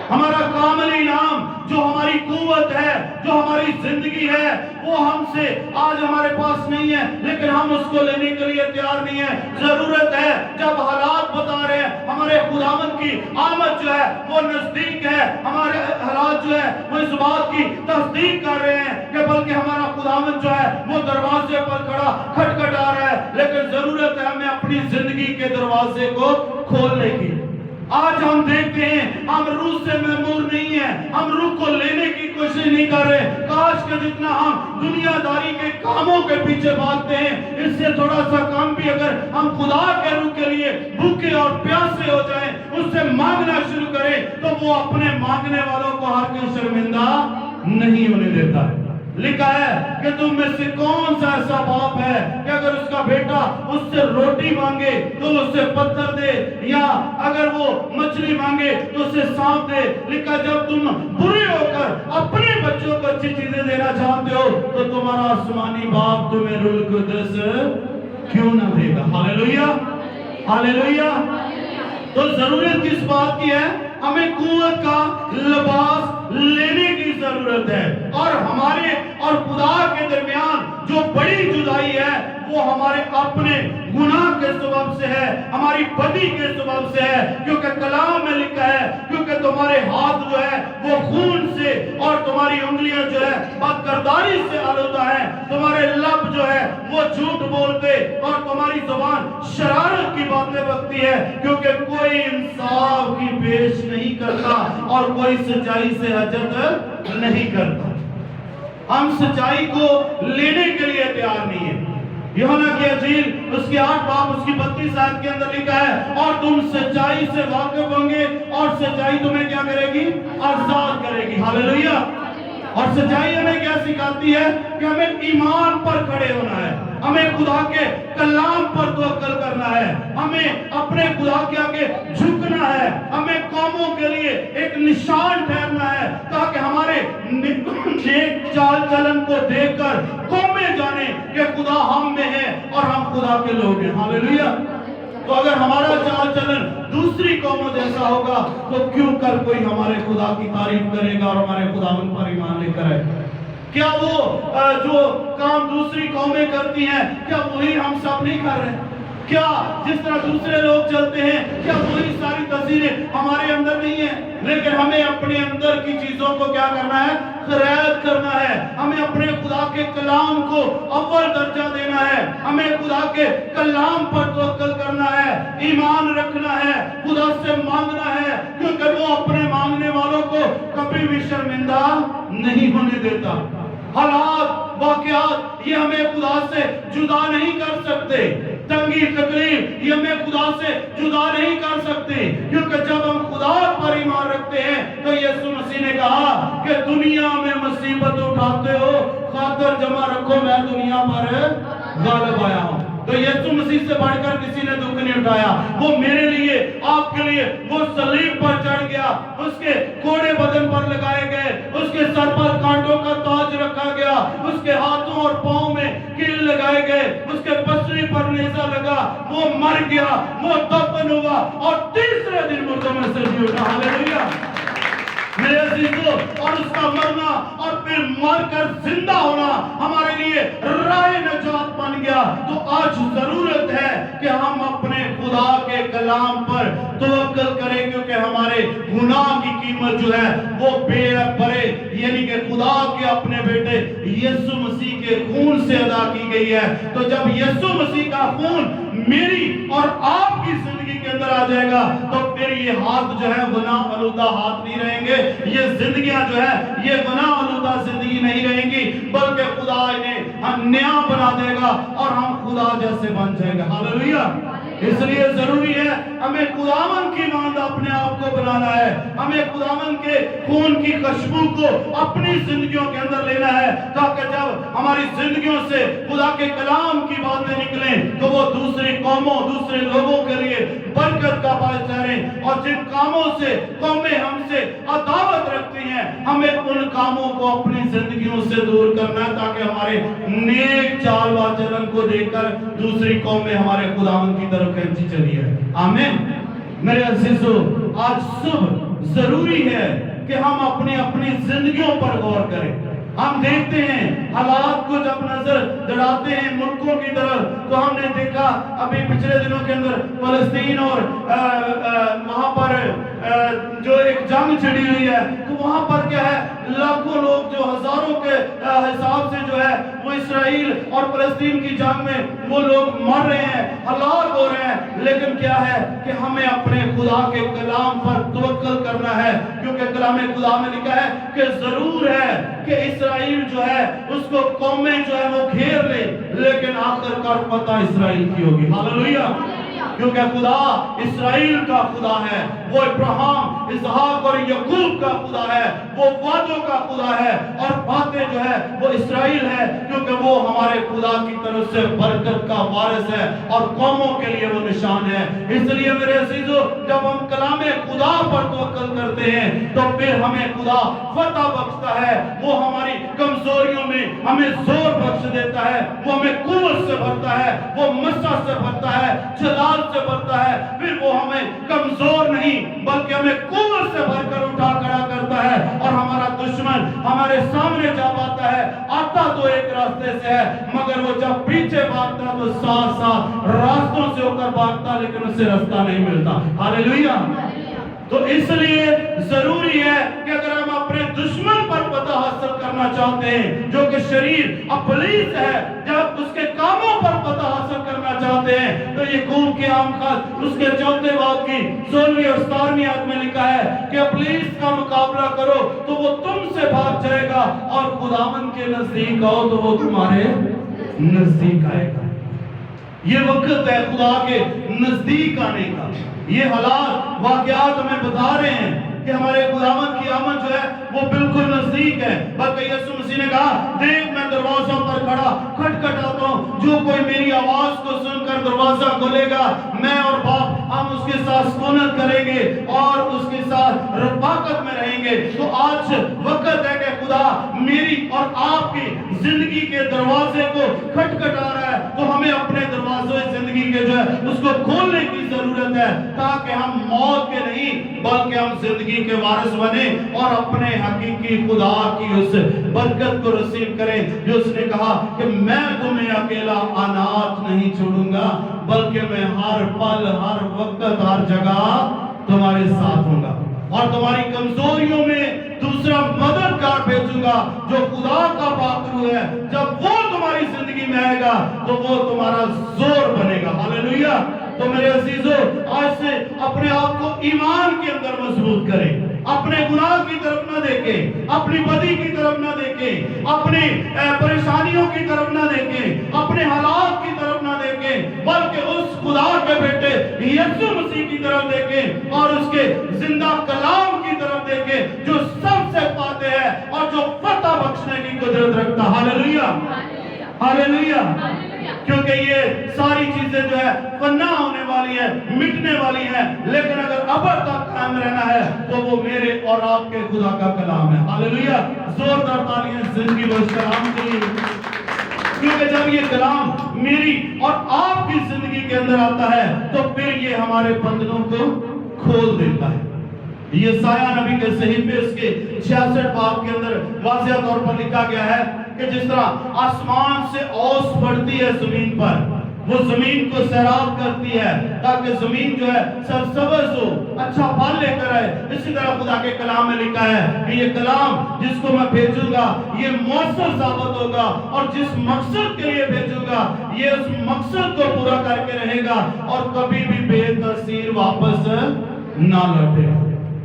हमारा कामिल इनाम जो हमारी कुव्वत है, जो हमारी जिंदगी है, वो हमसे आज हमारे पास नहीं है, लेकिन हम उसको लेने के लिए तैयार नहीं है। जरूरत है, जब हालात बता रहे हैं हमारे खुदावंद की आमद जो है वो नजदीक है, हमारे हालात जो है वो इस बात की तस्दीक कर रहे हैं कि बल्कि हमारा खुदावंद जो है वो दरवाजे पर खड़ा खटखटा रहा है, लेकिन जरूरत है हमें अपनी जिंदगी के दरवाजे को खोलने की। आज हम देखते हैं हम रूह से महमूर नहीं है, हम रूह को लेने की कोशिश नहीं कर रहे। काश के जितना हम दुनियादारी के कामों के पीछे भागते हैं, इससे थोड़ा सा काम भी अगर हम खुदा के रूह के लिए भूखे और प्यासे हो जाएं, उससे मांगना शुरू करें, तो वो अपने मांगने वालों को हर कोई शर्मिंदा नहीं होने देता है। लिखा है कि तुम में से कौन सा ऐसा बाप है कि अगर उसका बेटा उससे रोटी मांगे तो उससे पत्थर दे, या अगर वो मछली मांगे तो उसे सांप दे। लिखा जब तुम बुरे होकर अपने बच्चों को अच्छी चीजें देना चाहते हो, तो तुम्हारा आसमानी बाप तुम्हें रूह कुदस क्यों ना देगा? Hallelujah, hallelujah. तो जरूरत किस बात की है? हमें कुव्वत का लिबास लेने की जरूरत है। और हमारे और खुदा के दरमियान जो बड़ी जुदाई है वो हमारे अपने गुनाह के सबब से है, हमारी बदी के सबब से है। क्योंकि कलाम में लिखा है क्योंकि तुम्हारे हाथ जो है वो खून से और तुम्हारी उंगलियां जो है बदकिरदारी से आलूदा है, तुम्हारे लब जो है वो झूठ बोलते और तुम्हारी जुबान शरारत की बातें बकती है। क्योंकि कोई इंसाफ की पेश नहीं करता और कोई सच्चाई से हजत नहीं करता। हम सच्चाई को लेने के लिए तैयार नहीं है। यूहन्ना की अंजील उसके 8 बाब उसकी 32 आयत के अंदर लिखा है और तुम सच्चाई से वाकिफ होंगे और सच्चाई तुम्हें क्या करेगी? आजाद करेगी। हालेलुया। और सच्चाई हमें क्या सिखाती है कि हमें ईमान पर खड़े होना है, हमें खुदा के कलाम पर तवक्कुल करना है, हमें अपने खुदा के आगे झुकना है, हमें कौमों के लिए एक निशान ठहरना है ताकि हमारे नेक चाल चलन को देखकर कौमें जाने कि खुदा हम में है और हम खुदा के लोग हैं। हालेलुया। तो अगर हमारा चाल चलन दूसरी कौमों जैसा होगा तो क्यों कर कोई हमारे खुदा की तारीफ करेगा और हमारे खुदावंद पर ईमान लेकर आएगा? क्या वो जो काम दूसरी कौमें करती हैं क्या वही हम सब नहीं कर रहे हैं? क्या जिस तरह दूसरे लोग चलते हैं क्या वही सारी तस्वीरें हमारे अंदर नहीं है? लेकिन हमें अपने अंदर की चीजों को क्या करना है? खैरात करना है। हमें अपने खुदा के कलाम को अव्वल दर्जा देना है, हमें खुदा के कलाम पर तवक्कुल करना है, ईमान रखना है, खुदा से मांगना है, क्योंकि वो अपने मांगने वालों को कभी भी शर्मिंदा नहीं होने देता। हालात वाकयात ये हमें खुदा से जुदा नहीं कर सकते, तंगी तकलीफ ये हमें खुदा से जुदा नहीं कर सकते। क्योंकि जब हम खुदा पर ईमान रखते हैं तो यीशु मसीह ने कहा कि दुनिया में मुसीबत उठाते हो, खातर जमा रखो मैं दुनिया पर गालिब आया हूं। तो यीशु मसीह से बढ़कर किसी ने दुख नहीं उठाया। वो मेरे लिए आपके लिए वो सलीब पर चढ़ गया गया, उसके कोड़े बदन पर लगाए गए, उसके सर पर कांटों का ताज रखा गया, उसके हाथों और पांव में कील लगाए गए, उसके पसली पर नेजा लगा, वो मर गया, वो दफन हुआ और तीसरे दिन मुर्दों में से जी उठा। हालेलुया मेरे अजीजों, और उसका मरना और फिर मरकर जिंदा होना हमारे लिए राह नजात बन गया। तो आज जरूरत है कि हम अपने खुदा के कलाम पर तवक्कल करें, क्योंकि हमारे गुनाह की कीमत जो है वो बेबरे यानी कि खुदा के अपने बेटे यीशु मसीह के खून से अदा की गई है। तो जब यीशु मसीह का खून मेरी और आपकी जिंदगी के अंदर आ जाएगा तो फिर ये हाथ जो है गुनाह आलूदा हाथ नहीं रहेंगे, ये जिंदगियां जो है ये गुनाह आलूदा जिंदगी नहीं रहेंगी, बल्कि खुदा इन्हें नया बना देगा और हम खुदा जैसे बन जाएंगे। हालेलुया। इसलिए जरूरी है हमें खुदावन की मांद अपने आप को बनाना है, हमें खुदावन के खून की खुशबू को अपनी जिंदगियों के अंदर लेना है, ताकि जब हमारी जिंदगियों से खुदा के कलाम की बातें निकलें तो वो दूसरी कौमों दूसरे लोगों के लिए बरकत का बायस ठहरें। और जिन कामों से कौमें हमसे अदावत रखती हैं हमें उन कामों को अपनी जिंदगियों से दूर करना है, ताकि हमारे नेक चाल व चलन को देखकर दूसरी कौमें हमारे खुदावन की तरफ खींची चली है। आमीन। मेरे अजीजों, आज सुबह जरूरी है कि हम अपनी अपनी जिंदगियों पर गौर करें। हम देखते हैं हालात को जब नजर दौड़ाते हैं मुल्कों की तरफ, तो हमने देखा अभी पिछले दिनों के अंदर फलस्तीन और वहां पर जो एक जंग छिड़ी हुई है, तो वहां पर क्या है, लाखों लोग जो हजारों के हिसाब से जो है वो इसराइल और फलस्तीन की जंग में वो लोग मर रहे हैं, हलाक हो रहे हैं। लेकिन क्या है कि हमें अपने खुदा के कलाम पर तवक्कल करना है, क्योंकि कलाम खुदा में लिखा है कि जरूर है कि इसराइल जो है उसको कौमें जो है वो घेर ले, लेकिन आखिरकार फतह इसराइल की होगी। हालेलुया। क्योंकि खुदा इसराइल का खुदा है, वो इब्राहिम इसहाक और याकूब का खुदा है, वो वादों का खुदा है, और बातें जो है वो इसराइल है, क्योंकि वो हमारे खुदा की तरफ से बरकत का वारिस है और कौमों के लिए वो निशान है। इसलिए मेरे अजीजों, जब हम कलामे खुदा पर तवक्कल करते हैं तो फिर हमें खुदा फतह बख्शता है, वो हमारी कमजोरियों में हमें जोर बख्श देता है, वो हमें कुव्वत से भरता है, वो मस्सा से भरता है, जलाल से भरता है, फिर वो हमें कमजोर नहीं बल्कि हमें कुव्वत से भरकर उठा खड़ा करता है। और हमारा दुश्मन हमारे सामने जा पाता है, आता तो एक रास्ते से है, मगर वो जब पीछे भागता तो साथ साथ रास्तों से होकर भागता, लेकिन उसे रास्ता नहीं मिलता। हालेलुया। तो इसलिए जरूरी है कि अगर हम अपने दुश्मन पर फतह हासिल करना चाहते हैं, जो कि शरीर इब्लीस है, जब उसके कामों पर फतह हासिल करना चाहते हैं, तो ये खूब के आम खास उसके चौथे बाब की 16वीं और 17वीं आयत में लिखा है कि इब्लीस का मुकाबला करो तो वो तुमसे भाग जाएगा, और खुदावन के नजदीक आओ तो वो तुम्हारे नजदीक आएगा। ये वक्त है खुदा के नजदीक आने का। ये हालात वाकयात हमें बता रहे हैं कि हमारे खुदावन की आमद जो है वो बिल्कुल नजदीक है। बल्कि यीशु मसीह ने कहा, देख मैं दरवाजा पर खड़ा खटखटाता हूँ, जो कोई मेरी आवाज को सुनकर दरवाजा खोलेगा, मैं और बाप हम उसके साथ सुकूनत करेंगे और उसके साथ रफाकत में रहेंगे। तो आज वक्त है कि खुदा मेरी और आपकी जिंदगी के दरवाजे को खटखटा रहा है, तो हमें अपने दरवाजे जिंदगी के जो है उसको खोलने की जरूरत है, ताकि हम मौत के नहीं बल्कि हम जिंदगी के वारिस बने और अपने हकीकी खुदा की उस बरकत को रसीद करें, जो उसने कहा कि मैं तुम्हें अकेला अनाथ नहीं छोड़ूंगा, बल्कि मैं हर पल हर वक्त हर जगह तुम्हारे साथ होऊंगा, और तुम्हारी कमजोरियों में दूसरा मददगार भेजूंगा जो खुदा का पाकरू है। जब वो तुम्हारी जिंदगी में आएगा तो वो तुम्हारा जोर बनेगा। हालेलुया। तो मेरे अजीजों, आज से अपने आप को ईमान के अंदर मजबूत करें, अपने गुनाह की तरफ न देखें, अपनी बदी की तरफ न देखें, अपनी परेशानियों की तरफ न देखें, अपने हालात की तरफ न देखें, बल्कि उस खुदा के बेटे यीशु मसीह की तरफ देखें और उसके जिंदा कलाम की तरफ देखें, जो सबसे पाते हैं और जो फतह बख्शने की कुदरत रखता। हालेलुया। हालेलुया। क्योंकि ये सारी चीजें जो है फना होने वाली है, मिटने वाली है, लेकिन अगर अब तक कायम रहना है तो वो मेरे और आपके खुदा का कलाम है। हालेलुया, जोरदार तालियां जिंदगी व इस कलाम के लिए। क्योंकि जब ये कलाम मेरी और आपकी जिंदगी के अंदर आता है तो फिर ये हमारे बंधनों को खोल देता है। यशायाह नबी के सहीफे उसके 66 बाब के अंदर वाज़िह तौर पर लिखा गया है कि जिस तरह आसमान से ओस पड़ती है जमीन पर, वो जमीन को सैराब करती है ताकि जमीन जो है सरसब्ज़ हो, अच्छा फल लेकर आए, इसी तरह खुदा के कलाम में लिखा है कि ये कलाम जिसको मैं भेजूंगा ये मौसर साबित होगा, और जिस मकसद के लिए भेजूंगा ये उस मकसद को पूरा करके रहेगा और कभी भी बेतसीर वापस ना लौटेगा।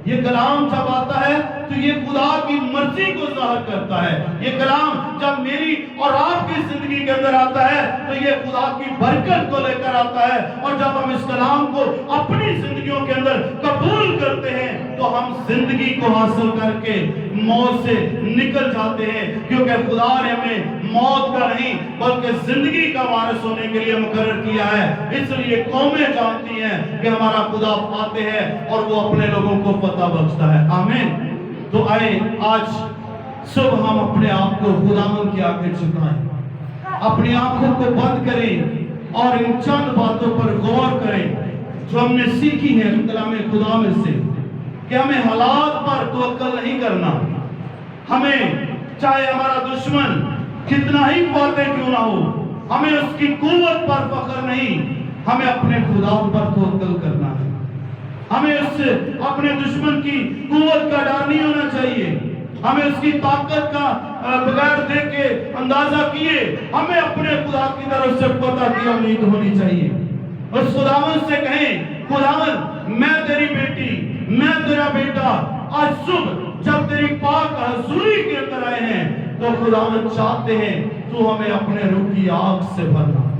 ये कलाम जब आता है तो ये खुदा की मर्जी को ज़ाहिर करता है। ये कलाम जब मेरी और आपकी जिंदगी के अंदर आता है तो ये खुदा की बरकत को लेकर आता है, और जब हम इस कलाम को अपनी जिंदगियों के अंदर कबूल करते हैं तो हम जिंदगी को हासिल करके मौत से निकल जाते हैं, क्योंकि खुदा ने हमें मौत का नहीं बल्कि जिंदगी का वारिस होने के लिए मुकर्रर किया है। इसलिए कौमें जानती हैं कि हमारा खुदा फातेह है और वो अपने लोगों को फतह बख्शता है। आमीन। तो आए आज सुबह हम अपने आप को खुदावंद की आगे झुकाएं, अपनी आंखों को बंद करें और इन चंद बातों पर गौर करें जो हमने सीखी है कलाम खुदा में से, कि हमें हालात पर तवक्कुल नहीं करना। हमें चाहे हमारा दुश्मन कितना ही फातेह क्यों ना हो, हमें उसकी कुव्वत पर फख्र नहीं, हमें अपने खुदा पर तवक्कुल करना है। हमें उससे अपने दुश्मन की कुव्वत का डर नहीं होना चाहिए, हमें उसकी ताकत का बगैर देख के अंदाजा किए हमें अपने खुदा की तरफ से पता की उम्मीद होनी चाहिए। उस खुदावंद से कहें, खुदावंद मैं तेरी बेटी, मैं तेरा बेटा, आज सुबह जब तेरी पाक हजूरी के अंदर आए हैं तो खुदावंद चाहते हैं तू हमें अपने रूह की आग से भरना।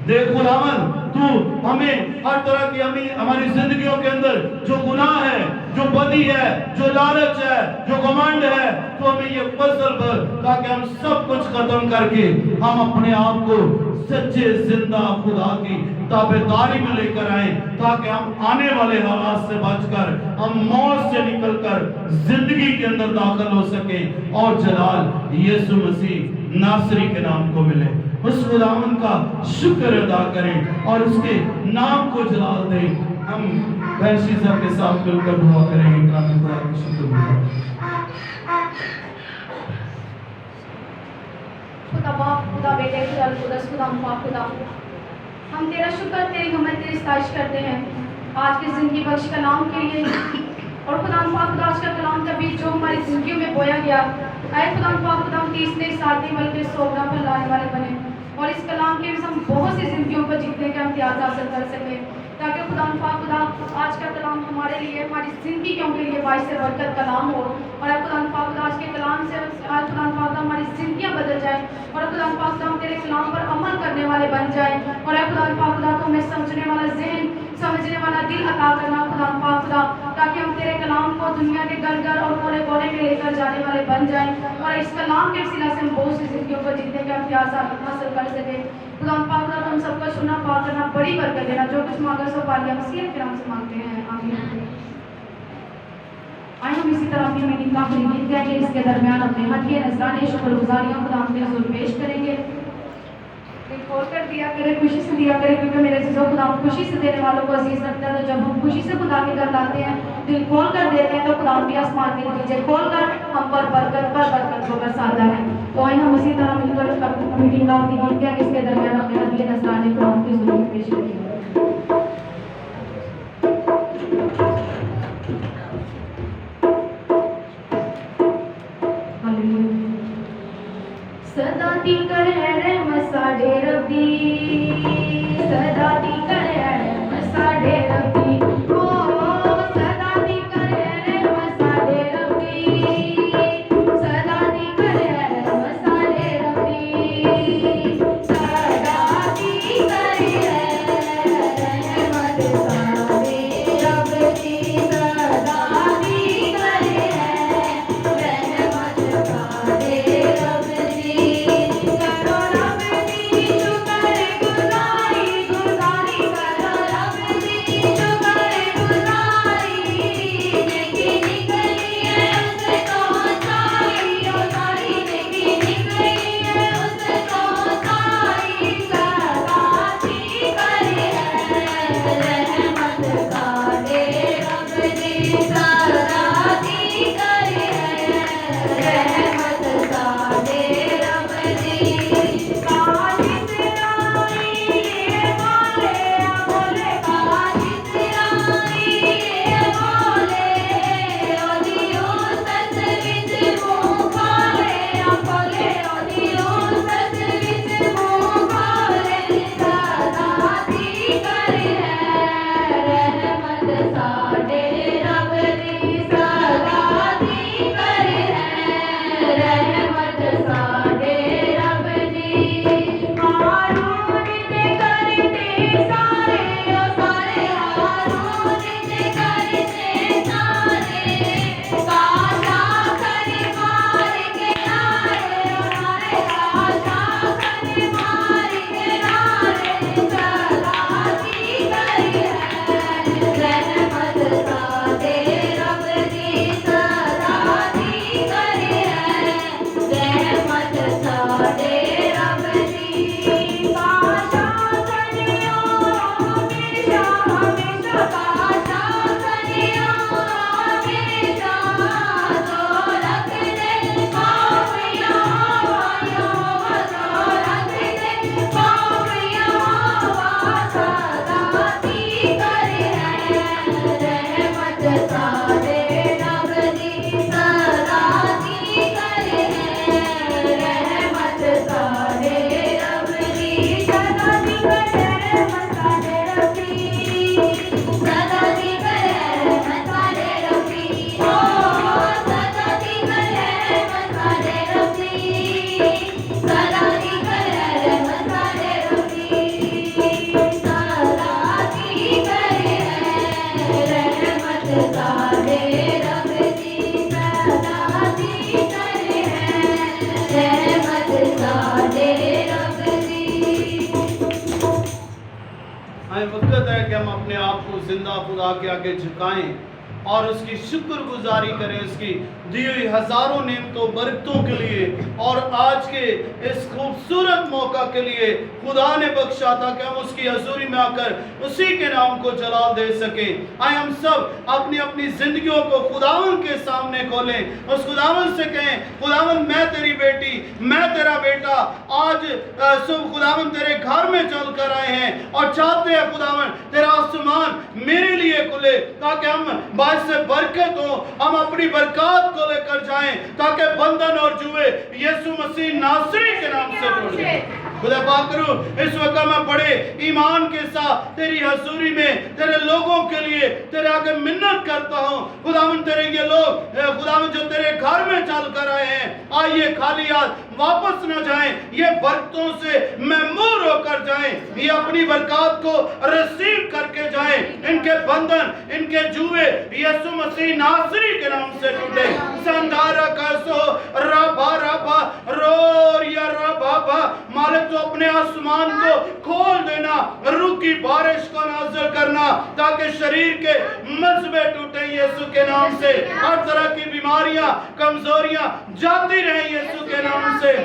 देख खुदावंद, तू हमें हर तरह की हमारी जिंदगियों के अंदर जो गुनाह है, जो बदी है, जो लालच है, जो घमंड है, तो हमें ये फजल भर ताकि हम सब कुछ खत्म करके हम अपने आप को सच्चे जिंदा खुदा की ताबेदारी में लेकर आए, ताकि हम आने वाले हालात से बचकर हम मौत से निकलकर जिंदगी के अंदर दाखिल हो सके और जलाल यीशु मसीह नासरी के नाम को मिले। उस खुदावंद का शुक्र अदा करें और उसके नाम को जलाल दें। हम बहशीज़ा के साथ मिलकर दुआ करेंगे। कामिल खुदा का शुक्र। खुदा बाप, खुदा बेटे, खुदा कुदस, खुदा पाक, खुदा हम तेरा शुक्र, तेरी हमद, तेरी सताइश करते हैं आज की जिंदगी बख्श कलाम के लिए। और खुदा पाक, खुदा आज का कलाम तभी जो हमारी जिंदगियों में बोया गया, ऐ खुदा पाक, खुदा हम 30 नहीं 60 बल्कि 100 पर लाने वाले बने, और इस कलाम के हम बहुत सी जिंदगियों पर जीतने का इम्तियाज हासिल कर सकें, ताकि खुदा पाक, खुदा आज का कलाम हमारे लिए, हमारी जिंदगियों के लिए बाइस बरकत कलाम हो। और खुदा पाक, खुदा आज के कलाम से आज खुदा पाक हमारी जिंदगियां बदल जाएं, और खुदा पाक हम तेरे कलाम पर अमल करने वाले बन जाएं, और खुदा पाक, खुदा को हमें समझने वाला ज़हन, समझने वाला दिल अता करना खुदा पाक, खुदा ताकि हम तेरे कलाम को दुनिया के घर घर और कोने कोने में लेकर जाने वाले बन जाएं, और इस कलाम के वसीला से हम बहुत सी जिंदगियों को जीतने का इम्तियाज हासिल कर सके। खुदा पाक, खुदा हम सबका सुनना पा करना बड़ी बरकत देना, जो कुछ मांगा सो पा लिया, मसीह के नाम से मांगते हैं, आमीन। आइए हम इसी तरह अपनी मीटिंग का आखिरी गीत गाएंगे, इसके दरमियान अपने हदिये नज़राने शुक्रगुजारियां खुदा के हुजूर पेश करेंगे। खोल कर दिया करे, खुशी से दिया करे, क्योंकि मेरे चीज़ों खुदा खुशी से देने वालों को अजीज रखता है। तो जब हम खुशी से खुदा के घर लाते हैं, दिल खोल कर देते हैं, तो खुदा भी आसमान के दरवाजे खोल कर हम पर बरकत को बरसाता है। तो आइए हम इसी तरह मिलकर मीटिंग का गीत गाएंगे, इसके दरमियान अपने हदिये नज़राने खुदा के हुजूर में पेश करेंगे। सदा दी करे मसाडे रब्बी, सदा दी करे मसाडे रब्बी, ओ सदा दी करे मसाडे रब्बी, सदा दी करे मसाडे रब्बी, सदा दी करे खुदा के आगे झुकाएं और उसकी शुक्रगुजारी करें, उसकी दी हुई हजारों नेमतों बरकतों के लिए और आज के इस खूबसूरत मौका के लिए खुदा ने बख्शा था कि हम उसकी हजूरी में आकर उसी के नाम को जलाल दे सकें। आए हम सब अपनी अपनी जिंदगियों को खुदावन के सामने खोलें, उस खुदावन से कहें, खुदावन मैं तेरी बेटी, मैं तेरा बेटा आज सुबह खुदावन तेरे घर में चल कर आए हैं और चाहते हैं खुदावन तेरा आसमान मेरे लिए खुले ताकि हम से बरकत हो, हम अपनी बरकत को लेकर जाएं ताकि बंधन और जुए यीशु मसीह नासरी के नाम से टूट जाए। खुदा पाक करूं इस वक्त मैं बड़े ईमान के साथ तेरी हजूरी में तेरे लोगों के लिए तेरे आगे मिन्नत करता हूं। खुदावन तेरे ये लोग खुदावन जो तेरे घर में चल कर आए हैं, आइए खाली हाथ वापस न जाएं, ये बरकतों से महमूर होकर जाएं, ये अपनी बरकत को रिसीव करके जाएं, इनके बंधन इनके जुए यीशु मसीह नासरी के नाम से टूटे। संधारा कसो रबा रबा रो या रबा मालिक तो अपने आसमान को खोल देना, रुकी बारिश को नाज़िल करना ताकि शरीर के मज़बे टूटे यीशु के नाम से, हर तरह की बीमारियां कमजोरियां जाती रहे यीशु के नाम से,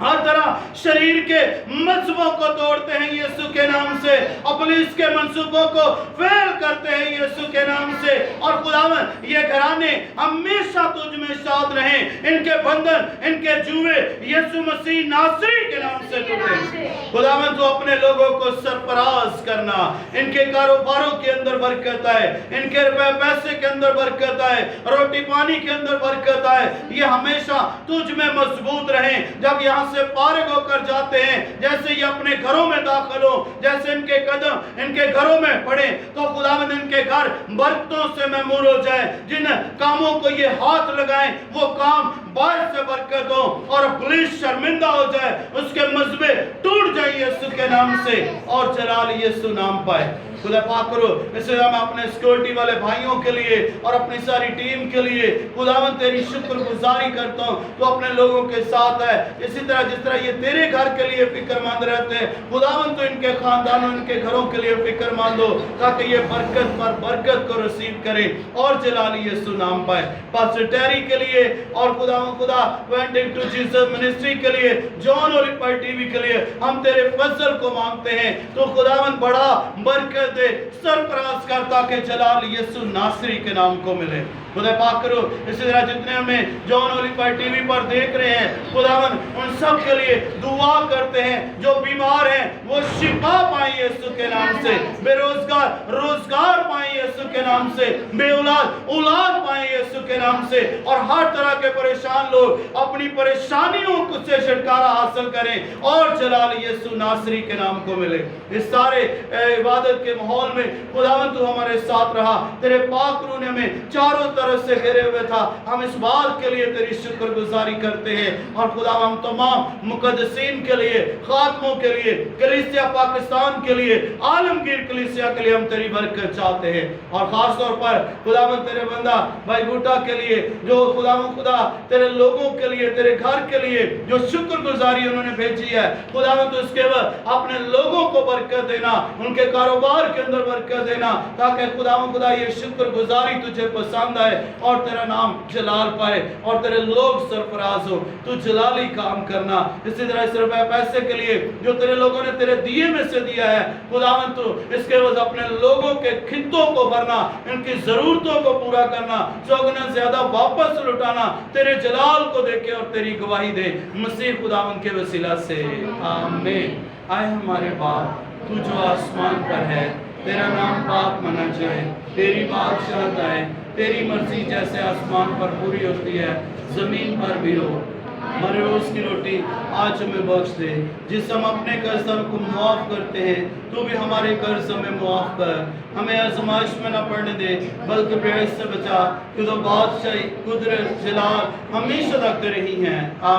हर तरह शरीर के मजबों को तोड़ते हैं यीशु के नाम से, इब्लीस के मंसूबों को फेल करते हैं यीशु के नाम से। और खुदावन ये घराने हमेशा तुझ में शाद रहें, इनके बंधन इनके जुए यीशु मसीह नासरी के नाम से टूटे। खुदावन तो अपने लोगों को सरफराज करना, इनके कारोबारों के अंदर बरकत आए, इनके रुपए पैसे के अंदर बरकत आए, रोटी पानी के अंदर बरकत आए, ये हमेशा तुझ में मजबूत रहें। जब यहाँ से फारिग होकर जाते हैं, जैसे ये अपने घरों में दाखिल हो, जैसे इनके कदम इनके घरों में पड़े तो खुदावंद इनके घर बरकतों से महमूर हो जाए। जिन कामों को ये हाथ लगाएं वो काम बारिश से बरकत हो और पुलिस शर्मिंदा हो जाए, उसके मजबे टूट जाए यीशु के नाम से और जलाल यीशु नाम पाए। खुदा पाक करो इसलिए मैं अपने सिक्योरिटी वाले भाइयों के लिए और अपनी सारी टीम के लिए खुदावंद तेरी शुक्रगुजारी करता हूँ। तो अपने लोगों के साथ है, इसी तरह जिस तरह ये तेरे घर के लिए फिक्रमंद रहते हैं, खुदावंद तो इनके खानदानों इनके घरों के लिए फिक्रमंद हो ताकि ये बरकत पर बरकत को रिसीव करें और जलाली यीशु नाम पाए। पास्टर टेरी के लिए और खुदा वेंटिंग टू जीसस मिनिस्ट्री के लिए, जॉन ओलिफाई टीवी के लिए हम तेरे फजल को मांगते हैं। तो खुदावंद बड़ा बरकत दे, सरफराज कर ताकि जलाल यीशु नासरी के नाम को मिले। खुदा पाक करो इसी तरह जितने हमें जॉन ओलिफाई टीवी पर देख रहे हैं, खुदावन उन सब के लिए दुआ करते हैं। जो बीमार हैं वो शिफा पाएं यीशु के नाम से, बेरोजगार रोजगार पाएं यीशु के नाम से, बेऔलाद औलाद पाएं यीशु के नाम से, और हर तरह के परेशान लोग अपनी परेशानियों से छुटकारा हासिल करें और जलाल यीशु नासरी के नाम को मिले। इस सारे इबादत के माहौल में खुदावन तू हमारे साथ रहा, तेरे पाक रूह ने हमें चारों तरफ से घेरे हुए था। हम इस बात के लिए तेरी शुक्रगुजारी करते हैं और खुदा हम तमाम मुकद्दसीन के लिए, खातमों के लिए, कलीसिया पाकिस्तान के लिए, आलमगीर कलीसिया के लिए हम तेरी बरकत चाहते हैं। और खास तौर पर खुदावन तेरे बंदा भाई बूटा के लिए, जो खुदावन खुदा तेरे लोगों के लिए, तेरे घर के लिए जो शुक्रगुजारी उन्होंने भेजी है, खुदावन तो इसके बाद अपने लोगों को बरकत देना, उनके कारोबार के अंदर बरकत देना, ताकि खुदावन खुदा ये शुक्रगुजारी तुझे पसंद आए और तेरा नाम जलाल पाए और तेरे लोग सरफराज हो। तू जलाली काम करना। इसी तरह इस रुपए पैसे के लिए जो तेरे लोगों ने तेरे दिए में से दिया है, खुदावन तू इसके वजह अपने लोगों के खित्तों को भरना, इनकी जरूरतों को पूरा करना, चौगुना ज्यादा वापस लुटाना, तेरे जलाल को देके और तेरी गवाही दे मसीह खुदावन के वसीला से, आमीन। आए हमारे बाप तू जो आसमान पर है, तेरा नाम पाक माना जाए, तेरी बादशाहत आए, तेरी मर्जी जैसे आसमान पर पूरी होती है जमीन पर भी हो। हमारे रोज की रोटी आज हमें बख्श दे, जिस हम अपने कर्ज को मुआफ करते हैं, तू भी हमारे कर्ज हमें मुआफ कर। हमें आजमाइश में न पड़ने दे बल्कि बुराई से बचा, क्योंकि बादशाही कुदरत जलाल हमेशा तक रही हैं। आमीन।